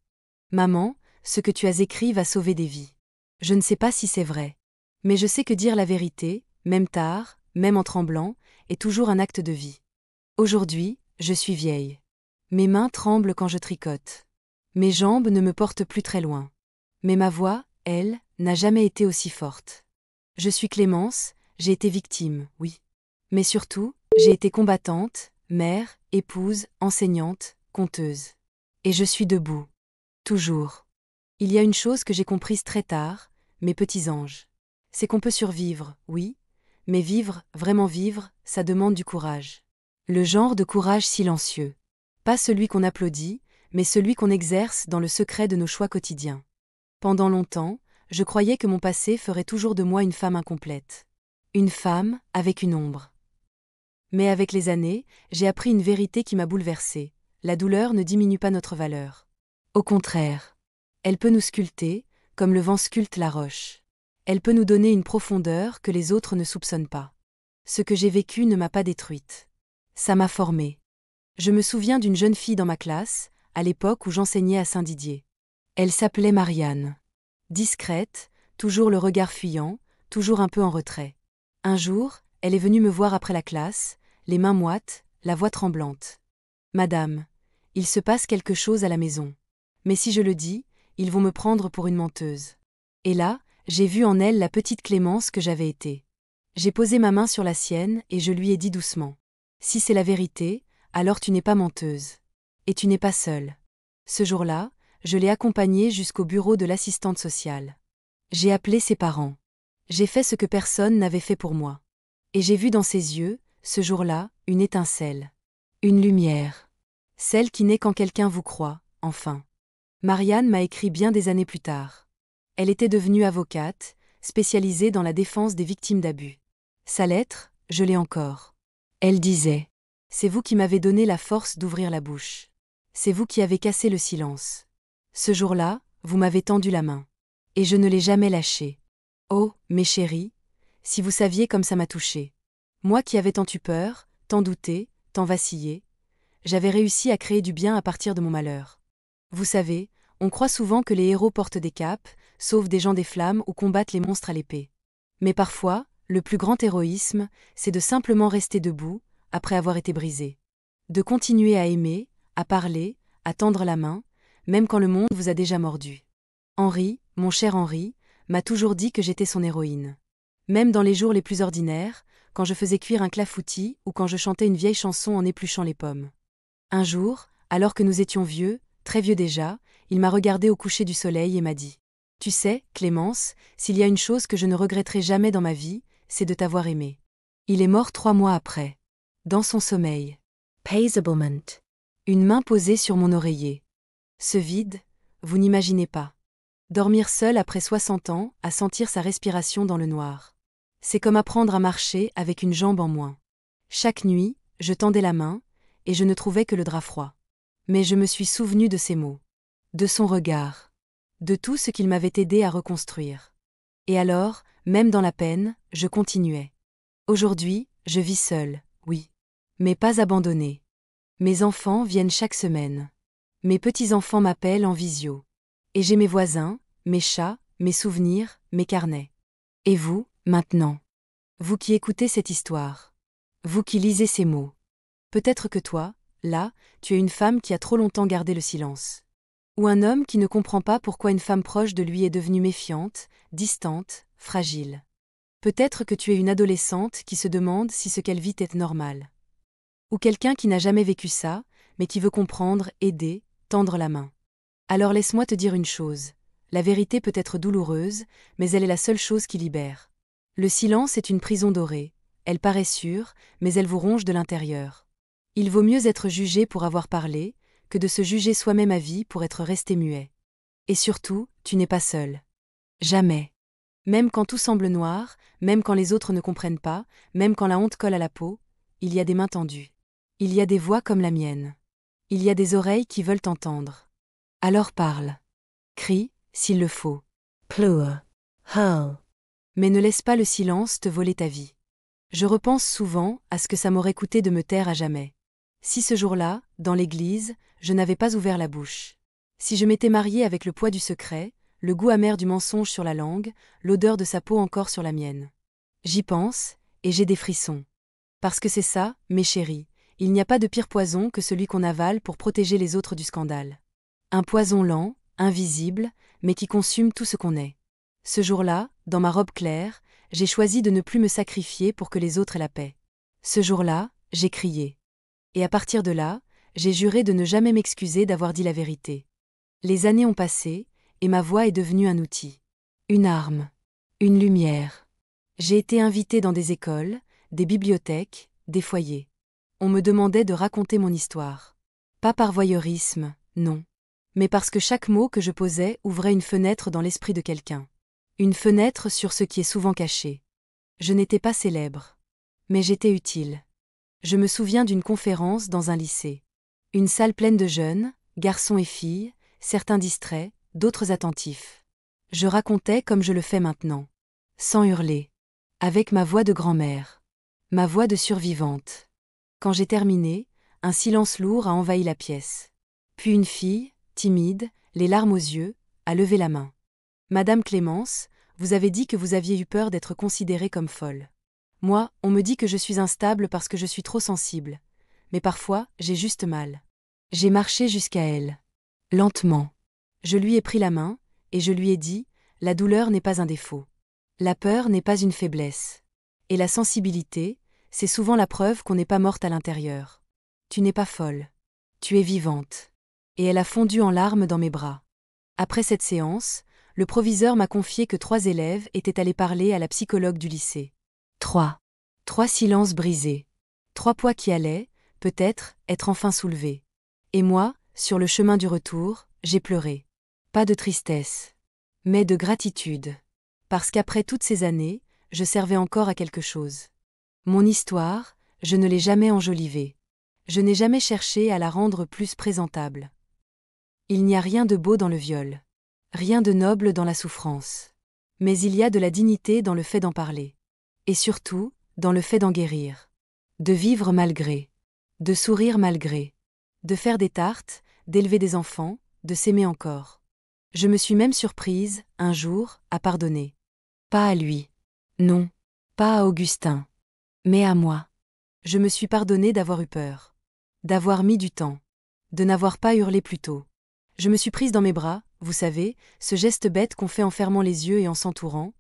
Maman, ce que tu as écrit va sauver des vies. Je ne sais pas si c'est vrai. Mais je sais que dire la vérité, même tard, même en tremblant, est toujours un acte de vie. Aujourd'hui, je suis vieille. Mes mains tremblent quand je tricote. Mes jambes ne me portent plus très loin. Mais ma voix, elle, n'a jamais été aussi forte. Je suis Clémence, j'ai été victime, oui. Mais surtout, j'ai été combattante, mère, épouse, enseignante, conteuse. Et je suis debout. Toujours. Il y a une chose que j'ai comprise très tard, mes petits anges. C'est qu'on peut survivre, oui, mais vivre, vraiment vivre, ça demande du courage. Le genre de courage silencieux. Pas celui qu'on applaudit, mais celui qu'on exerce dans le secret de nos choix quotidiens. Pendant longtemps, je croyais que mon passé ferait toujours de moi une femme incomplète. Une femme avec une ombre. Mais avec les années, j'ai appris une vérité qui m'a bouleversée. La douleur ne diminue pas notre valeur. Au contraire. Elle peut nous sculpter, comme le vent sculpte la roche. Elle peut nous donner une profondeur que les autres ne soupçonnent pas. Ce que j'ai vécu ne m'a pas détruite. Ça m'a formée. Je me souviens d'une jeune fille dans ma classe, à l'époque où j'enseignais à Saint-Didier. Elle s'appelait Marianne. Discrète, toujours le regard fuyant, toujours un peu en retrait. Un jour, elle est venue me voir après la classe, les mains moites, la voix tremblante. « Madame, il se passe quelque chose à la maison. Mais si je le dis, ils vont me prendre pour une menteuse. » Et là, j'ai vu en elle la petite Clémence que j'avais été. J'ai posé ma main sur la sienne et je lui ai dit doucement. « Si c'est la vérité, alors tu n'es pas menteuse. Et tu n'es pas seule. » Ce jour-là, je l'ai accompagnée jusqu'au bureau de l'assistante sociale. J'ai appelé ses parents. J'ai fait ce que personne n'avait fait pour moi. Et j'ai vu dans ses yeux, ce jour-là, une étincelle. Une lumière. Celle qui naît quand quelqu'un vous croit, enfin. Marianne m'a écrit bien des années plus tard. Elle était devenue avocate, spécialisée dans la défense des victimes d'abus. Sa lettre, je l'ai encore. Elle disait « C'est vous qui m'avez donné la force d'ouvrir la bouche. C'est vous qui avez cassé le silence. Ce jour-là, vous m'avez tendu la main. Et je ne l'ai jamais lâchée. Oh, mes chéris, si vous saviez comme ça m'a touchée. Moi qui avais tant eu peur, tant douté, tant vacillé, j'avais réussi à créer du bien à partir de mon malheur. Vous savez, on croit souvent que les héros portent des capes, sauvent des gens des flammes ou combattent les monstres à l'épée. Mais parfois, le plus grand héroïsme, c'est de simplement rester debout, après avoir été brisé. De continuer à aimer, à parler, à tendre la main, même quand le monde vous a déjà mordu. Henri, mon cher Henri, m'a toujours dit que j'étais son héroïne. Même dans les jours les plus ordinaires, quand je faisais cuire un clafoutis ou quand je chantais une vieille chanson en épluchant les pommes. Un jour, alors que nous étions vieux, très vieux déjà, il m'a regardé au coucher du soleil et m'a dit « Tu sais, Clémence, s'il y a une chose que je ne regretterai jamais dans ma vie, c'est de t'avoir aimée. » Il est mort 3 mois après. Dans son sommeil. Pace a moment. Une main posée sur mon oreiller. Ce vide, vous n'imaginez pas. Dormir seul après 60 ans, à sentir sa respiration dans le noir. C'est comme apprendre à marcher avec une jambe en moins. Chaque nuit, je tendais la main, et je ne trouvais que le drap froid. Mais je me suis souvenu de ses mots. De son regard. De tout ce qu'il m'avait aidé à reconstruire. Et alors, même dans la peine, je continuais. Aujourd'hui, je vis seule, oui. Mais pas abandonnée. Mes enfants viennent chaque semaine. Mes petits-enfants m'appellent en visio. Et j'ai mes voisins, mes chats, mes souvenirs, mes carnets. Et vous, maintenant? Vous qui écoutez cette histoire. Vous qui lisez ces mots. Peut-être que toi, là, tu es une femme qui a trop longtemps gardé le silence. Ou un homme qui ne comprend pas pourquoi une femme proche de lui est devenue méfiante, distante, fragile. Peut-être que tu es une adolescente qui se demande si ce qu'elle vit est normal. Ou quelqu'un qui n'a jamais vécu ça, mais qui veut comprendre, aider, tendre la main. Alors laisse-moi te dire une chose. La vérité peut être douloureuse, mais elle est la seule chose qui libère. Le silence est une prison dorée. Elle paraît sûre, mais elle vous ronge de l'intérieur. Il vaut mieux être jugé pour avoir parlé, que de se juger soi-même à vie pour être resté muet. Et surtout, tu n'es pas seul. Jamais. Même quand tout semble noir, même quand les autres ne comprennent pas, même quand la honte colle à la peau, il y a des mains tendues. Il y a des voix comme la mienne. Il y a des oreilles qui veulent t'entendre. Alors parle. Crie, s'il le faut. Pleure. Hurle. Mais ne laisse pas le silence te voler ta vie. Je repense souvent à ce que ça m'aurait coûté de me taire à jamais. Si ce jour-là, dans l'église, je n'avais pas ouvert la bouche. Si je m'étais mariée avec le poids du secret, le goût amer du mensonge sur la langue, l'odeur de sa peau encore sur la mienne. J'y pense, et j'ai des frissons. Parce que c'est ça, mes chéris, il n'y a pas de pire poison que celui qu'on avale pour protéger les autres du scandale. Un poison lent, invisible, mais qui consume tout ce qu'on est. Ce jour-là, dans ma robe claire, j'ai choisi de ne plus me sacrifier pour que les autres aient la paix. Ce jour-là, j'ai crié. Et à partir de là, j'ai juré de ne jamais m'excuser d'avoir dit la vérité. Les années ont passé, et ma voix est devenue un outil. Une arme. Une lumière. J'ai été invitée dans des écoles, des bibliothèques, des foyers. On me demandait de raconter mon histoire. Pas par voyeurisme, non. Mais parce que chaque mot que je posais ouvrait une fenêtre dans l'esprit de quelqu'un. Une fenêtre sur ce qui est souvent caché. Je n'étais pas célèbre. Mais j'étais utile. Je me souviens d'une conférence dans un lycée. Une salle pleine de jeunes, garçons et filles, certains distraits, d'autres attentifs. Je racontais comme je le fais maintenant. Sans hurler. Avec ma voix de grand-mère. Ma voix de survivante. Quand j'ai terminé, un silence lourd a envahi la pièce. Puis une fille, timide, les larmes aux yeux, a levé la main. Madame Clémence, vous avez dit que vous aviez eu peur d'être considérée comme folle. Moi, on me dit que je suis instable parce que je suis trop sensible. Mais parfois, j'ai juste mal. J'ai marché jusqu'à elle. Lentement. Je lui ai pris la main, et je lui ai dit, la douleur n'est pas un défaut. La peur n'est pas une faiblesse. Et la sensibilité, c'est souvent la preuve qu'on n'est pas morte à l'intérieur. Tu n'es pas folle. Tu es vivante. Et elle a fondu en larmes dans mes bras. Après cette séance, le proviseur m'a confié que 3 élèves étaient allés parler à la psychologue du lycée. 3. 3 silences brisés. 3 poids qui allaient, peut-être, être enfin soulevés. Et moi, sur le chemin du retour, j'ai pleuré. Pas de tristesse. Mais de gratitude. Parce qu'après toutes ces années, je servais encore à quelque chose. Mon histoire, je ne l'ai jamais enjolivée. Je n'ai jamais cherché à la rendre plus présentable. Il n'y a rien de beau dans le viol. Rien de noble dans la souffrance. Mais il y a de la dignité dans le fait d'en parler. Et surtout, dans le fait d'en guérir. De vivre malgré. De sourire malgré. De faire des tartes, d'élever des enfants, de s'aimer encore. Je me suis même surprise, un jour, à pardonner. Pas à lui. Non. Pas à Augustin. Mais à moi. Je me suis pardonnée d'avoir eu peur. D'avoir mis du temps. De n'avoir pas hurlé plus tôt. Je me suis prise dans mes bras, vous savez, ce geste bête qu'on fait en fermant les yeux et en s'entourant,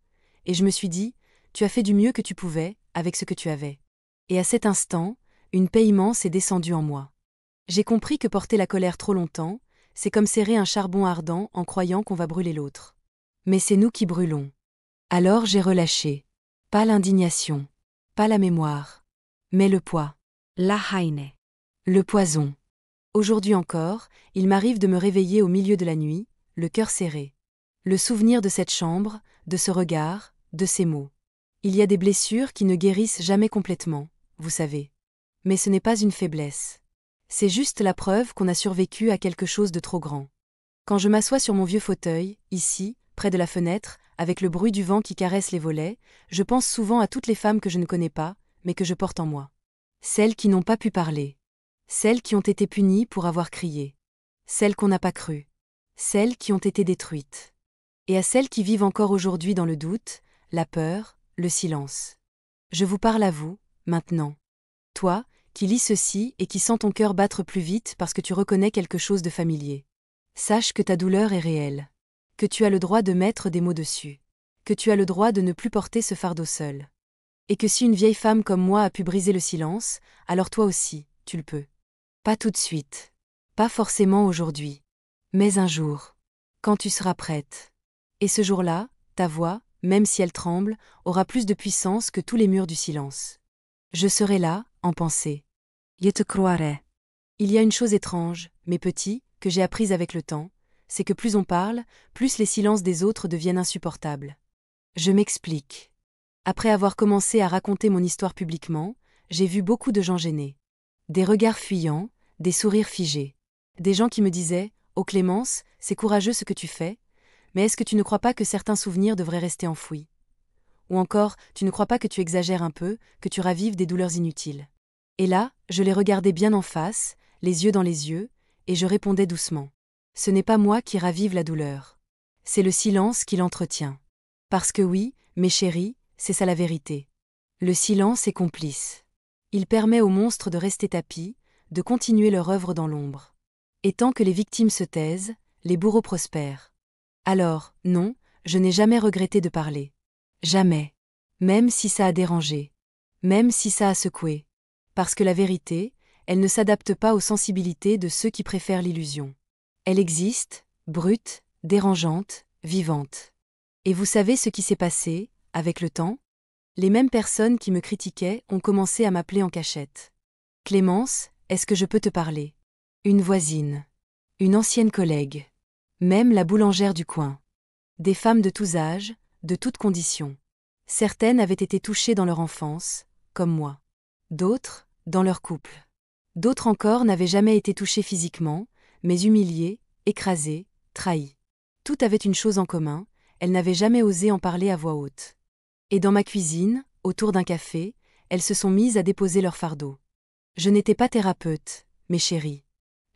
et je me suis dit, tu as fait du mieux que tu pouvais, avec ce que tu avais. Et à cet instant, une paix immense est descendue en moi. J'ai compris que porter la colère trop longtemps, c'est comme serrer un charbon ardent en croyant qu'on va brûler l'autre. Mais c'est nous qui brûlons. Alors j'ai relâché. Pas l'indignation. Pas la mémoire. Mais le poids. La haine. Le poison. Aujourd'hui encore, il m'arrive de me réveiller au milieu de la nuit, le cœur serré. Le souvenir de cette chambre, de ce regard, de ces mots. Il y a des blessures qui ne guérissent jamais complètement, vous savez. Mais ce n'est pas une faiblesse. C'est juste la preuve qu'on a survécu à quelque chose de trop grand. Quand je m'assois sur mon vieux fauteuil, ici, près de la fenêtre, avec le bruit du vent qui caresse les volets, je pense souvent à toutes les femmes que je ne connais pas, mais que je porte en moi. Celles qui n'ont pas pu parler. Celles qui ont été punies pour avoir crié. Celles qu'on n'a pas crues. Celles qui ont été détruites. Et à celles qui vivent encore aujourd'hui dans le doute, la peur, le silence. Je vous parle à vous, maintenant. Toi, qui lis ceci et qui sens ton cœur battre plus vite parce que tu reconnais quelque chose de familier. Sache que ta douleur est réelle. Que tu as le droit de mettre des mots dessus. Que tu as le droit de ne plus porter ce fardeau seul. Et que si une vieille femme comme moi a pu briser le silence, alors toi aussi, tu le peux. Pas tout de suite. Pas forcément aujourd'hui. Mais un jour. Quand tu seras prête. Et ce jour-là, ta voix, même si elle tremble, aura plus de puissance que tous les murs du silence. Je serai là, en pensée. Je te croirai. Il y a une chose étrange, mais petit, que j'ai apprise avec le temps, c'est que plus on parle, plus les silences des autres deviennent insupportables. Je m'explique. Après avoir commencé à raconter mon histoire publiquement, j'ai vu beaucoup de gens gênés. Des regards fuyants, des sourires figés. Des gens qui me disaient « Oh Clémence, c'est courageux ce que tu fais, mais est-ce que tu ne crois pas que certains souvenirs devraient rester enfouis ?» Ou encore « Tu ne crois pas que tu exagères un peu, que tu ravives des douleurs inutiles ?» Et là, je les regardais bien en face, les yeux dans les yeux, et je répondais doucement. Ce n'est pas moi qui ravive la douleur. C'est le silence qui l'entretient. Parce que oui, mes chéris, c'est ça la vérité. Le silence est complice. Il permet aux monstres de rester tapis, de continuer leur œuvre dans l'ombre. Et tant que les victimes se taisent, les bourreaux prospèrent. Alors, non, je n'ai jamais regretté de parler. Jamais. Même si ça a dérangé. Même si ça a secoué. Parce que la vérité, elle ne s'adapte pas aux sensibilités de ceux qui préfèrent l'illusion. Elle existe, brute, dérangeante, vivante. Et vous savez ce qui s'est passé, avec le temps? Les mêmes personnes qui me critiquaient ont commencé à m'appeler en cachette. Clémence, est-ce que je peux te parler? Une voisine. Une ancienne collègue. Même la boulangère du coin. Des femmes de tous âges, de toutes conditions. Certaines avaient été touchées dans leur enfance, comme moi. D'autres, dans leur couple. D'autres encore n'avaient jamais été touchées physiquement, mais humiliées, écrasées, trahies. Toutes avaient une chose en commun, elles n'avaient jamais osé en parler à voix haute. Et dans ma cuisine, autour d'un café, elles se sont mises à déposer leur fardeau. Je n'étais pas thérapeute, mes chéris.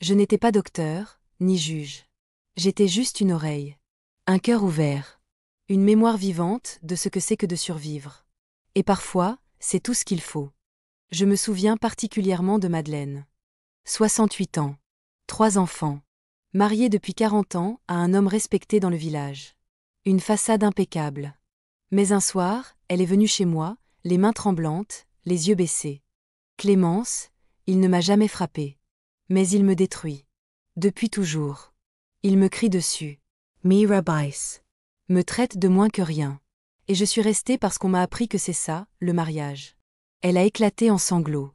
Je n'étais pas docteur, ni juge. J'étais juste une oreille. Un cœur ouvert. Une mémoire vivante de ce que c'est que de survivre. Et parfois, c'est tout ce qu'il faut. Je me souviens particulièrement de Madeleine. 68 ans. 3 enfants. Mariée depuis 40 ans à un homme respecté dans le village. Une façade impeccable. Mais un soir, elle est venue chez moi, les mains tremblantes, les yeux baissés. Clémence, il ne m'a jamais frappée. Mais il me détruit. Depuis toujours. Il me crie dessus. Mirabice. Me traite de moins que rien. Et je suis restée parce qu'on m'a appris que c'est ça, le mariage. Elle a éclaté en sanglots.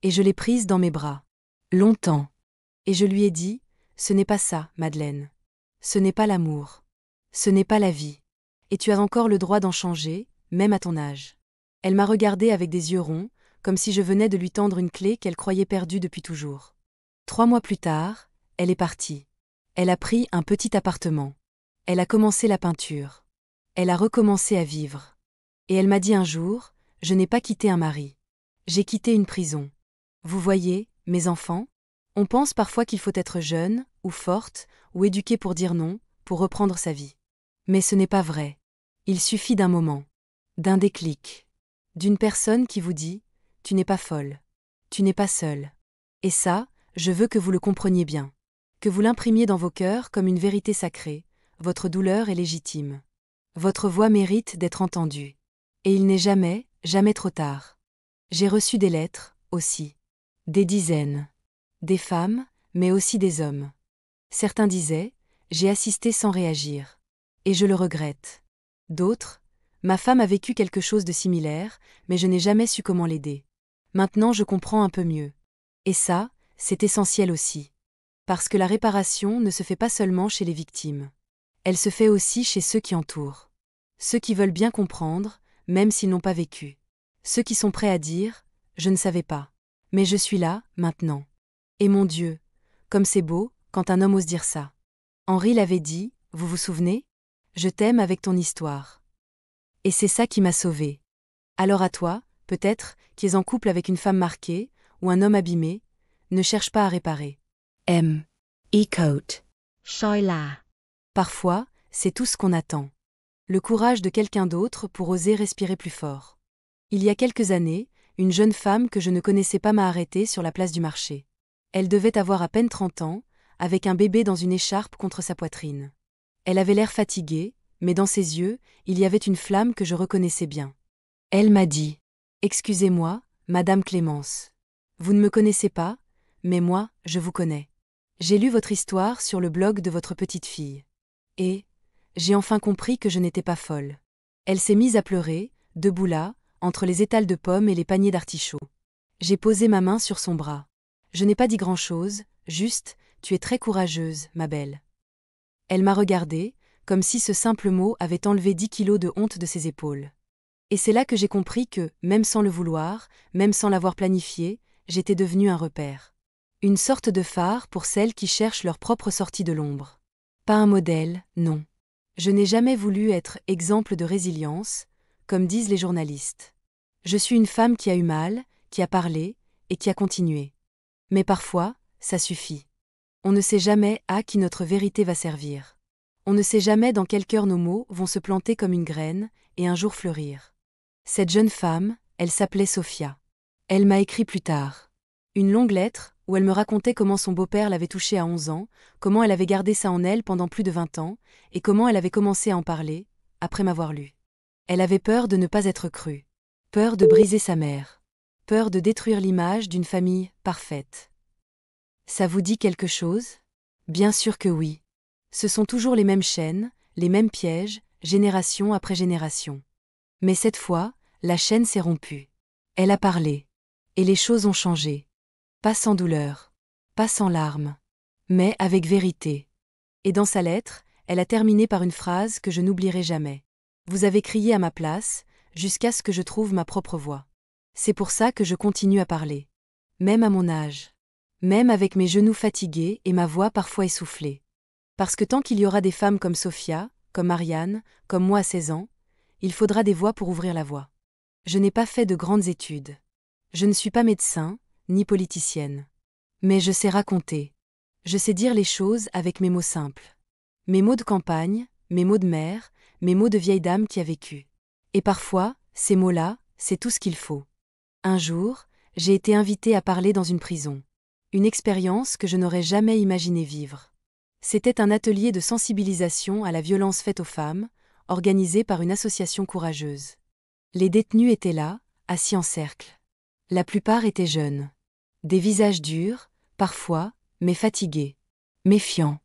Et je l'ai prise dans mes bras. Longtemps. Et je lui ai dit, ce n'est pas ça, Madeleine. Ce n'est pas l'amour. Ce n'est pas la vie. Et tu as encore le droit d'en changer, même à ton âge. Elle m'a regardée avec des yeux ronds, comme si je venais de lui tendre une clé qu'elle croyait perdue depuis toujours. 3 mois plus tard, elle est partie. Elle a pris un petit appartement. Elle a commencé la peinture. Elle a recommencé à vivre. Et elle m'a dit un jour, je n'ai pas quitté un mari. J'ai quitté une prison. Vous voyez, mes enfants? On pense parfois qu'il faut être jeune, ou forte, ou éduquée pour dire non, pour reprendre sa vie. Mais ce n'est pas vrai. Il suffit d'un moment. D'un déclic. D'une personne qui vous dit, tu n'es pas folle. Tu n'es pas seule. Et ça, je veux que vous le compreniez bien. Que vous l'imprimiez dans vos cœurs comme une vérité sacrée. Votre douleur est légitime. Votre voix mérite d'être entendue. Et il n'est jamais, jamais trop tard. J'ai reçu des lettres, aussi. Des dizaines. Des femmes, mais aussi des hommes. Certains disaient, j'ai assisté sans réagir. Et je le regrette. D'autres, ma femme a vécu quelque chose de similaire, mais je n'ai jamais su comment l'aider. Maintenant je comprends un peu mieux. Et ça, c'est essentiel aussi. Parce que la réparation ne se fait pas seulement chez les victimes. Elle se fait aussi chez ceux qui entourent. Ceux qui veulent bien comprendre, même s'ils n'ont pas vécu. Ceux qui sont prêts à dire, je ne savais pas. Mais je suis là, maintenant. Et mon Dieu, comme c'est beau, quand un homme ose dire ça. Henri l'avait dit, vous vous souvenez? Je t'aime avec ton histoire. Et c'est ça qui m'a sauvée. Alors à toi, peut-être, qui es en couple avec une femme marquée, ou un homme abîmé, ne cherche pas à réparer. Aime. Ecote. Soy-la. Parfois, c'est tout ce qu'on attend. Le courage de quelqu'un d'autre pour oser respirer plus fort. Il y a quelques années, une jeune femme que je ne connaissais pas m'a arrêtée sur la place du marché. Elle devait avoir à peine 30 ans, avec un bébé dans une écharpe contre sa poitrine. Elle avait l'air fatiguée, mais dans ses yeux, il y avait une flamme que je reconnaissais bien. Elle m'a dit « Excusez-moi, Madame Clémence. Vous ne me connaissez pas, mais moi, je vous connais. J'ai lu votre histoire sur le blog de votre petite fille. Et j'ai enfin compris que je n'étais pas folle. » Elle s'est mise à pleurer, debout là, entre les étals de pommes et les paniers d'artichauts. J'ai posé ma main sur son bras. Je n'ai pas dit grand-chose, juste « Tu es très courageuse, ma belle. » Elle m'a regardée, comme si ce simple mot avait enlevé 10 kilos de honte de ses épaules. Et c'est là que j'ai compris que, même sans le vouloir, même sans l'avoir planifié, j'étais devenue un repère. Une sorte de phare pour celles qui cherchent leur propre sortie de l'ombre. Pas un modèle, non. Je n'ai jamais voulu être exemple de résilience, comme disent les journalistes. Je suis une femme qui a eu mal, qui a parlé, et qui a continué. Mais parfois, ça suffit. On ne sait jamais à qui notre vérité va servir. On ne sait jamais dans quel cœur nos mots vont se planter comme une graine, et un jour fleurir. Cette jeune femme, elle s'appelait Sophia. Elle m'a écrit plus tard. Une longue lettre, où elle me racontait comment son beau-père l'avait touchée à 11 ans, comment elle avait gardé ça en elle pendant plus de 20 ans, et comment elle avait commencé à en parler, après m'avoir lu. Elle avait peur de ne pas être crue. Peur de briser sa mère. peur de détruire l'image d'une famille parfaite. Ça vous dit quelque chose? Bien sûr que oui. Ce sont toujours les mêmes chaînes, les mêmes pièges, génération après génération. Mais cette fois, la chaîne s'est rompue. Elle a parlé. Et les choses ont changé. Pas sans douleur. Pas sans larmes. Mais avec vérité. Et dans sa lettre, elle a terminé par une phrase que je n'oublierai jamais. Vous avez crié à ma place, jusqu'à ce que je trouve ma propre voix. C'est pour ça que je continue à parler. Même à mon âge. Même avec mes genoux fatigués et ma voix parfois essoufflée. Parce que tant qu'il y aura des femmes comme Sophia, comme Marianne, comme moi à 16 ans, il faudra des voix pour ouvrir la voie. Je n'ai pas fait de grandes études. Je ne suis pas médecin, ni politicienne. Mais je sais raconter. Je sais dire les choses avec mes mots simples. Mes mots de campagne, mes mots de mère, mes mots de vieille dame qui a vécu. Et parfois, ces mots-là, c'est tout ce qu'il faut. Un jour, j'ai été invitée à parler dans une prison. Une expérience que je n'aurais jamais imaginé vivre. C'était un atelier de sensibilisation à la violence faite aux femmes, organisé par une association courageuse. Les détenus étaient là, assis en cercle. La plupart étaient jeunes. Des visages durs, parfois, mais fatigués. Méfiants.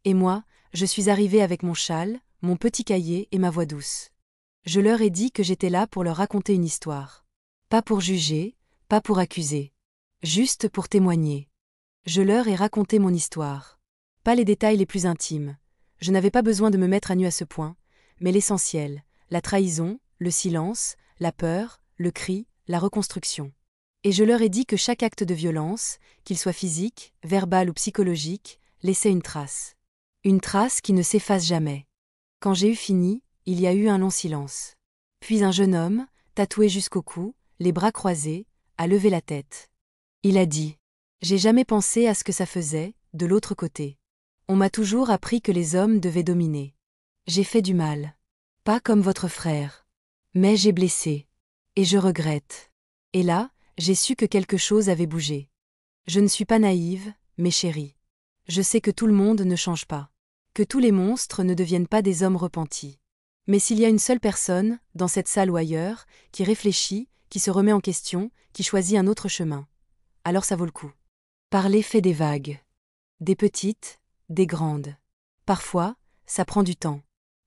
Et moi, je suis arrivée avec mon châle, mon petit cahier et ma voix douce. Je leur ai dit que j'étais là pour leur raconter une histoire. Pas pour juger, pas pour accuser. Juste pour témoigner. Je leur ai raconté mon histoire. Pas les détails les plus intimes. Je n'avais pas besoin de me mettre à nu à ce point, mais l'essentiel, la trahison, le silence, la peur, le cri, la reconstruction. Et je leur ai dit que chaque acte de violence, qu'il soit physique, verbal ou psychologique, laissait une trace. Une trace qui ne s'efface jamais. Quand j'ai eu fini, il y a eu un long silence. Puis un jeune homme, tatoué jusqu'au cou, les bras croisés, a levé la tête. Il a dit « J'ai jamais pensé à ce que ça faisait, de l'autre côté. On m'a toujours appris que les hommes devaient dominer. J'ai fait du mal. Pas comme votre frère. Mais j'ai blessé. Et je regrette. Et là, j'ai su que quelque chose avait bougé. Je ne suis pas naïve, mais chérie. Je sais que tout le monde ne change pas. Que tous les monstres ne deviennent pas des hommes repentis. Mais s'il y a une seule personne, dans cette salle ou ailleurs, qui réfléchit, qui se remet en question, qui choisit un autre chemin, alors ça vaut le coup. Parler fait des vagues. Des petites, des grandes. Parfois, ça prend du temps.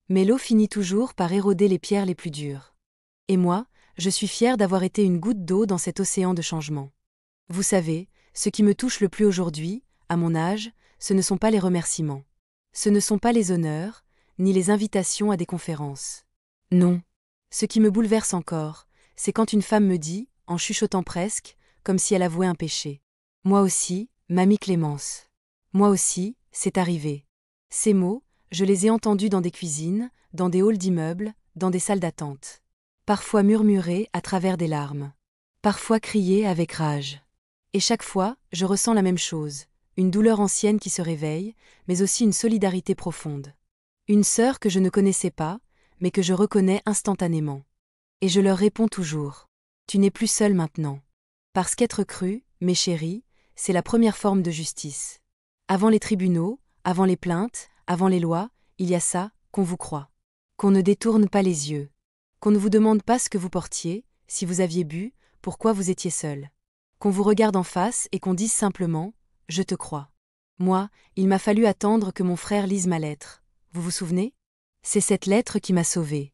Mais l'eau finit toujours par éroder les pierres les plus dures. Et moi, je suis fière d'avoir été une goutte d'eau dans cet océan de changement. Vous savez, ce qui me touche le plus aujourd'hui, à mon âge, ce ne sont pas les remerciements. Ce ne sont pas les honneurs, ni les invitations à des conférences. Non. Ce qui me bouleverse encore, c'est quand une femme me dit, en chuchotant presque, comme si elle avouait un péché. Moi aussi, mamie Clémence. Moi aussi, c'est arrivé. Ces mots, je les ai entendus dans des cuisines, dans des halls d'immeubles, dans des salles d'attente. Parfois murmurés à travers des larmes. Parfois criés avec rage. Et chaque fois, je ressens la même chose, une douleur ancienne qui se réveille, mais aussi une solidarité profonde. Une sœur que je ne connaissais pas, mais que je reconnais instantanément. Et je leur réponds toujours. Tu n'es plus seule maintenant. Parce qu'être cru, mes chéris, c'est la première forme de justice. Avant les tribunaux, avant les plaintes, avant les lois, il y a ça, qu'on vous croit. Qu'on ne détourne pas les yeux. Qu'on ne vous demande pas ce que vous portiez, si vous aviez bu, pourquoi vous étiez seul. Qu'on vous regarde en face et qu'on dise simplement « Je te crois ». Moi, il m'a fallu attendre que mon frère lise ma lettre. Vous vous souvenez? C'est cette lettre qui m'a sauvée.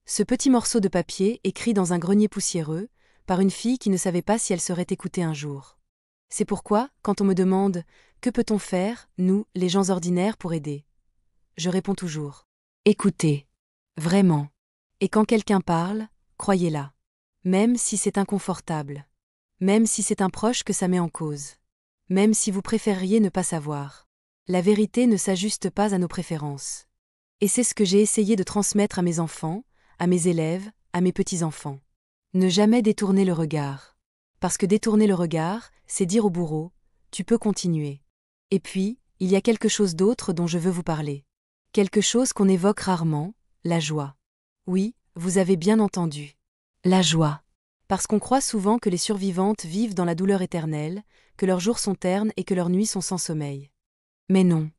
Ce petit morceau de papier écrit dans un grenier poussiéreux, par une fille qui ne savait pas si elle serait écoutée un jour. C'est pourquoi, quand on me demande « Que peut-on faire, nous, les gens ordinaires, pour aider ?» Je réponds toujours « Écoutez. Vraiment. Et quand quelqu'un parle, croyez-la. Même si c'est inconfortable. Même si c'est un proche que ça met en cause. Même si vous préfériez ne pas savoir. La vérité ne s'ajuste pas à nos préférences. Et c'est ce que j'ai essayé de transmettre à mes enfants, à mes élèves, à mes petits-enfants. Ne jamais détourner le regard. Parce que détourner le regard, c'est dire au bourreau « Tu peux continuer ». Et puis, il y a quelque chose d'autre dont je veux vous parler. Quelque chose qu'on évoque rarement, la joie. Oui, vous avez bien entendu. La joie. Parce qu'on croit souvent que les survivantes vivent dans la douleur éternelle, que leurs jours sont ternes et que leurs nuits sont sans sommeil. Mais non.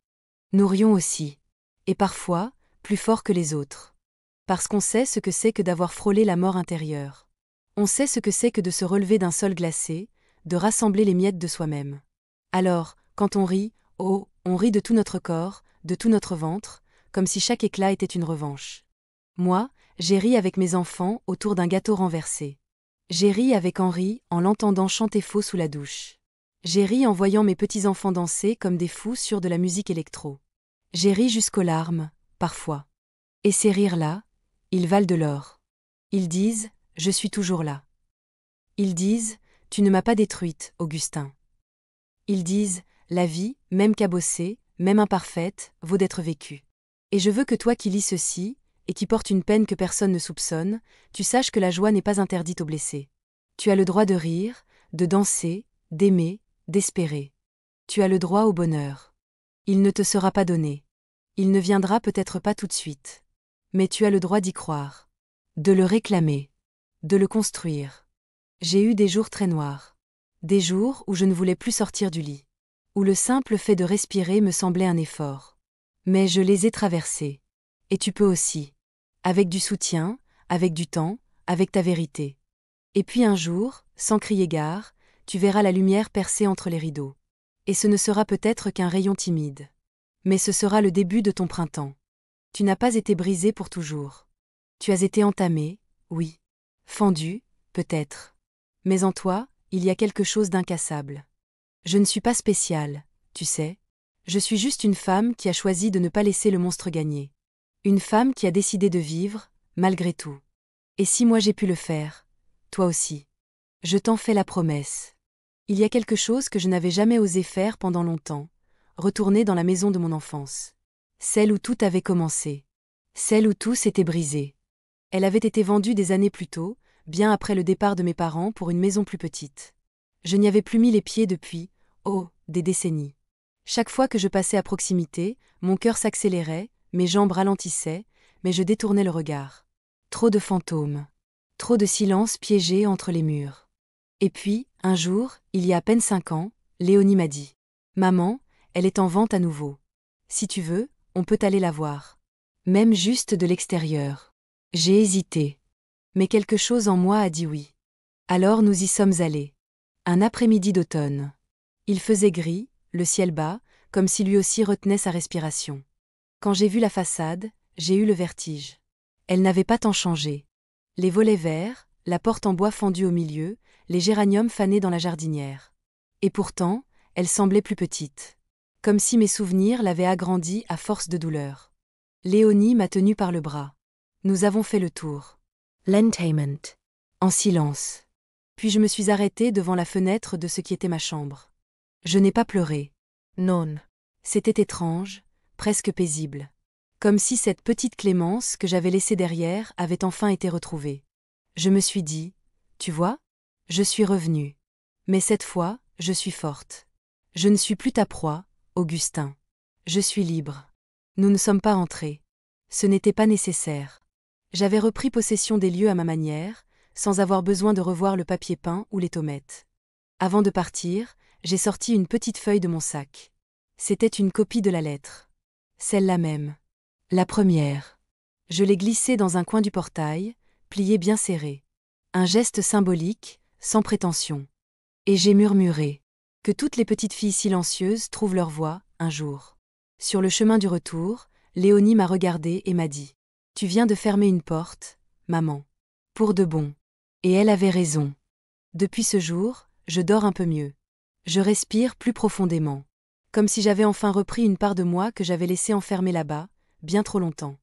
Nous rions aussi. Et parfois, plus fort que les autres. Parce qu'on sait ce que c'est que d'avoir frôlé la mort intérieure. On sait ce que c'est que de se relever d'un sol glacé, de rassembler les miettes de soi-même. Alors, quand on rit, oh, on rit de tout notre corps, de tout notre ventre, comme si chaque éclat était une revanche. Moi, j'ai ri avec mes enfants autour d'un gâteau renversé. J'ai ri avec Henri en l'entendant chanter faux sous la douche. J'ai ri en voyant mes petits-enfants danser comme des fous sur de la musique électro. J'ai ri jusqu'aux larmes, parfois. Et ces rires-là, ils valent de l'or. Ils disent, je suis toujours là. Ils disent, tu ne m'as pas détruite, Augustin. Ils disent, la vie, même cabossée, même imparfaite, vaut d'être vécue. Et je veux que toi qui lis ceci, et qui portes une peine que personne ne soupçonne, tu saches que la joie n'est pas interdite aux blessés. Tu as le droit de rire, de danser, d'aimer, d'espérer. Tu as le droit au bonheur. Il ne te sera pas donné. Il ne viendra peut-être pas tout de suite. Mais tu as le droit d'y croire. De le réclamer. De le construire. J'ai eu des jours très noirs. Des jours où je ne voulais plus sortir du lit. Où le simple fait de respirer me semblait un effort. Mais je les ai traversés. Et tu peux aussi. Avec du soutien, avec du temps, avec ta vérité. Et puis un jour, sans crier gare, tu verras la lumière percer entre les rideaux. Et ce ne sera peut-être qu'un rayon timide. Mais ce sera le début de ton printemps. Tu n'as pas été brisé pour toujours. Tu as été entamé, oui. Fendu, peut-être. Mais en toi, il y a quelque chose d'incassable. Je ne suis pas spéciale, tu sais. Je suis juste une femme qui a choisi de ne pas laisser le monstre gagner. Une femme qui a décidé de vivre, malgré tout. Et si moi j'ai pu le faire, toi aussi. Je t'en fais la promesse. Il y a quelque chose que je n'avais jamais osé faire pendant longtemps, retourner dans la maison de mon enfance. Celle où tout avait commencé. Celle où tout s'était brisé. Elle avait été vendue des années plus tôt, bien après le départ de mes parents pour une maison plus petite. Je n'y avais plus mis les pieds depuis, oh, des décennies. Chaque fois que je passais à proximité, mon cœur s'accélérait, mes jambes ralentissaient, mais je détournais le regard. Trop de fantômes. Trop de silence piégé entre les murs. Et puis, un jour, il y a à peine 5 ans, Léonie m'a dit « Maman, elle est en vente à nouveau. Si tu veux, on peut aller la voir. Même juste de l'extérieur. » J'ai hésité. Mais quelque chose en moi a dit oui. Alors nous y sommes allés. Un après-midi d'automne. Il faisait gris, le ciel bas, comme si lui aussi retenait sa respiration. Quand j'ai vu la façade, j'ai eu le vertige. Elle n'avait pas tant changé. Les volets verts, la porte en bois fendu au milieu, les géraniums fanés dans la jardinière. Et pourtant, elle semblait plus petite. Comme si mes souvenirs l'avaient agrandie à force de douleur. Léonie m'a tenue par le bras. Nous avons fait le tour. L'entertainment. En silence. Puis je me suis arrêtée devant la fenêtre de ce qui était ma chambre. Je n'ai pas pleuré. Non. C'était étrange, presque paisible. Comme si cette petite Clémence que j'avais laissée derrière avait enfin été retrouvée. Je me suis dit, tu vois, je suis revenue. Mais cette fois, je suis forte. Je ne suis plus ta proie, Augustin. Je suis libre. Nous ne sommes pas entrés. Ce n'était pas nécessaire. J'avais repris possession des lieux à ma manière, sans avoir besoin de revoir le papier peint ou les tomettes. Avant de partir, j'ai sorti une petite feuille de mon sac. C'était une copie de la lettre. Celle-là même. La première. Je l'ai glissée dans un coin du portail, pliée bien serrée. Un geste symbolique, sans prétention. Et j'ai murmuré. Que toutes les petites filles silencieuses trouvent leur voie, un jour. Sur le chemin du retour, Léonie m'a regardée et m'a dit « Tu viens de fermer une porte, maman. Pour de bon. » Et elle avait raison. Depuis ce jour, je dors un peu mieux. Je respire plus profondément. Comme si j'avais enfin repris une part de moi que j'avais laissée enfermée là-bas, bien trop longtemps.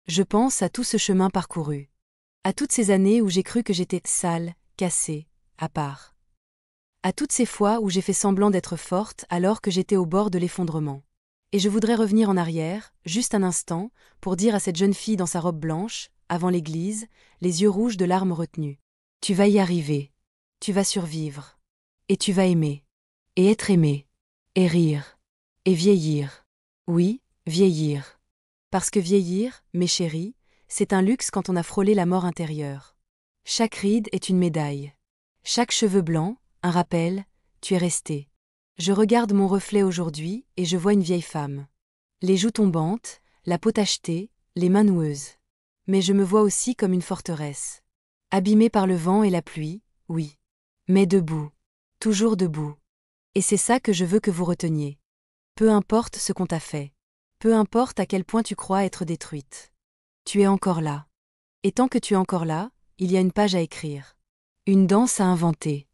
Je pense à tout ce chemin parcouru. À toutes ces années où j'ai cru que j'étais sale, cassée, à part. À toutes ces fois où j'ai fait semblant d'être forte alors que j'étais au bord de l'effondrement. Et je voudrais revenir en arrière, juste un instant, pour dire à cette jeune fille dans sa robe blanche, avant l'église, les yeux rouges de larmes retenues. Tu vas y arriver. Tu vas survivre. Et tu vas aimer. Et être aimé. Et rire. Et vieillir. Oui, vieillir. Parce que vieillir, mes chéris, c'est un luxe quand on a frôlé la mort intérieure. Chaque ride est une médaille. Chaque cheveu blanc, un rappel, tu es resté. Je regarde mon reflet aujourd'hui et je vois une vieille femme. Les joues tombantes, la peau tachetée, les mains noueuses. Mais je me vois aussi comme une forteresse. Abîmée par le vent et la pluie, oui. Mais debout. Toujours debout. Et c'est ça que je veux que vous reteniez. Peu importe ce qu'on t'a fait. Peu importe à quel point tu crois être détruite. Tu es encore là. Et tant que tu es encore là, il y a une page à écrire. Une danse à inventer.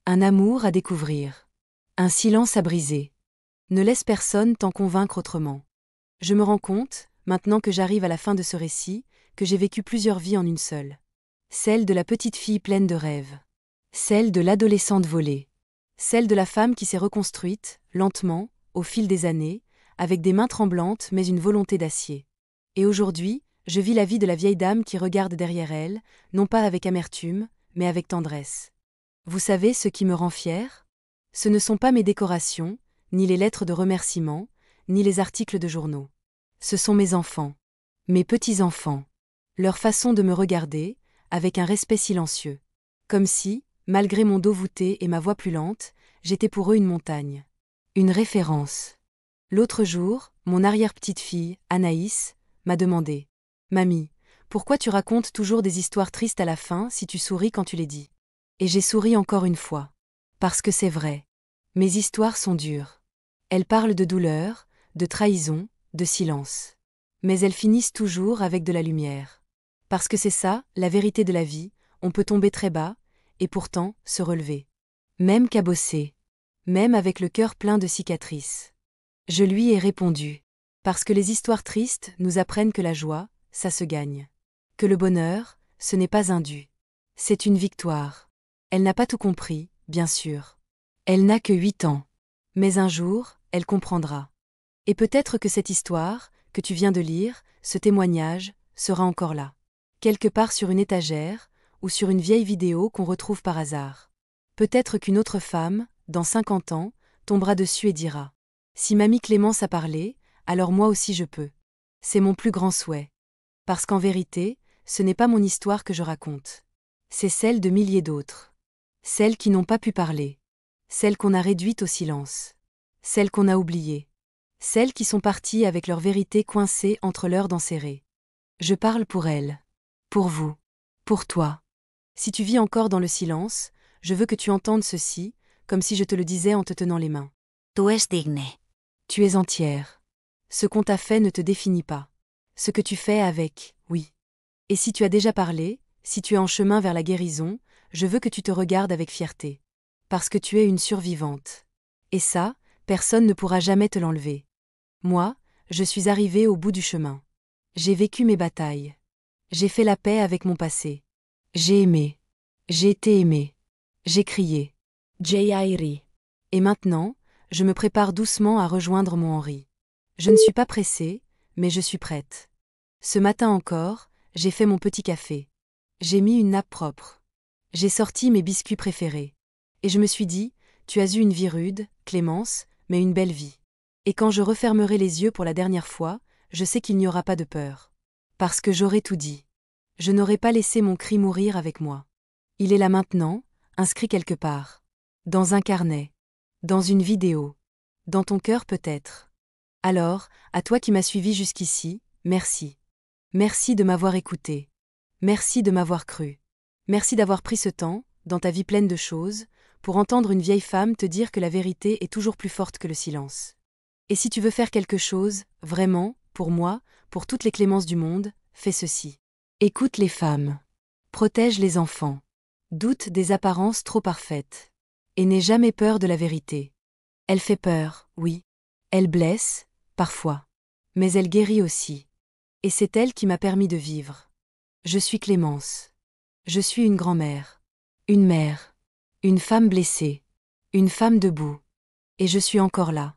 Un amour à découvrir. Un silence à briser. Ne laisse personne t'en convaincre autrement. Je me rends compte, maintenant que j'arrive à la fin de ce récit, que j'ai vécu plusieurs vies en une seule. Celle de la petite fille pleine de rêves. Celle de l'adolescente volée. Celle de la femme qui s'est reconstruite, lentement, au fil des années, avec des mains tremblantes mais une volonté d'acier. Et aujourd'hui, je vis la vie de la vieille dame qui regarde derrière elle, non pas avec amertume, mais avec tendresse. Vous savez ce qui me rend fière ? Ce ne sont pas mes décorations, ni les lettres de remerciement, ni les articles de journaux. Ce sont mes enfants. Mes petits-enfants. Leur façon de me regarder, avec un respect silencieux. Comme si, malgré mon dos voûté et ma voix plus lente, j'étais pour eux une montagne. Une référence. L'autre jour, mon arrière-petite-fille, Anaïs, m'a demandé « Mamie, pourquoi tu racontes toujours des histoires tristes à la fin si tu souris quand tu les dis ?» Et j'ai souri encore une fois. Parce que c'est vrai. Mes histoires sont dures. Elles parlent de douleur, de trahison, de silence. Mais elles finissent toujours avec de la lumière. Parce que c'est ça, la vérité de la vie, on peut tomber très bas, et pourtant se relever. Même cabossé. Même avec le cœur plein de cicatrices. Je lui ai répondu. Parce que les histoires tristes nous apprennent que la joie, ça se gagne. Que le bonheur, ce n'est pas un dû. C'est une victoire. Elle n'a pas tout compris, bien sûr. Elle n'a que 8 ans. Mais un jour, elle comprendra. Et peut-être que cette histoire, que tu viens de lire, ce témoignage, sera encore là. Quelque part sur une étagère, ou sur une vieille vidéo qu'on retrouve par hasard. Peut-être qu'une autre femme, dans 50 ans, tombera dessus et dira « Si Mamie Clémence a parlé, alors moi aussi je peux. » C'est mon plus grand souhait. Parce qu'en vérité, ce n'est pas mon histoire que je raconte. C'est celle de milliers d'autres. Celles qui n'ont pas pu parler. Celles qu'on a réduites au silence. Celles qu'on a oubliées. Celles qui sont parties avec leur vérité coincée entre leurs dents serrées. Je parle pour elles. Pour vous. Pour toi. Si tu vis encore dans le silence, je veux que tu entendes ceci, comme si je te le disais en te tenant les mains. Tu es digne. Tu es entière. Ce qu'on t'a fait ne te définit pas. Ce que tu fais avec, oui. Et si tu as déjà parlé, si tu es en chemin vers la guérison, je veux que tu te regardes avec fierté. Parce que tu es une survivante. Et ça, personne ne pourra jamais te l'enlever. Moi, je suis arrivée au bout du chemin. J'ai vécu mes batailles. J'ai fait la paix avec mon passé. J'ai aimé. J'ai été aimée. J'ai crié. J'ai ri. Et maintenant, je me prépare doucement à rejoindre mon Henri. Je ne suis pas pressée, mais je suis prête. Ce matin encore, j'ai fait mon petit café. J'ai mis une nappe propre. J'ai sorti mes biscuits préférés. Et je me suis dit, tu as eu une vie rude, Clémence, mais une belle vie. Et quand je refermerai les yeux pour la dernière fois, je sais qu'il n'y aura pas de peur. Parce que j'aurai tout dit. Je n'aurai pas laissé mon cri mourir avec moi. Il est là maintenant, inscrit quelque part. Dans un carnet. Dans une vidéo. Dans ton cœur peut-être. Alors, à toi qui m'as suivi jusqu'ici, merci. Merci de m'avoir écouté. Merci de m'avoir cru. Merci d'avoir pris ce temps, dans ta vie pleine de choses, pour entendre une vieille femme te dire que la vérité est toujours plus forte que le silence. Et si tu veux faire quelque chose, vraiment, pour moi, pour toutes les Clémences du monde, fais ceci. Écoute les femmes. Protège les enfants. Doute des apparences trop parfaites. Et n'aie jamais peur de la vérité. Elle fait peur, oui. Elle blesse, parfois. Mais elle guérit aussi. Et c'est elle qui m'a permis de vivre. Je suis Clémence. Je suis une grand-mère. Une mère. Une femme blessée. Une femme debout. Et je suis encore là.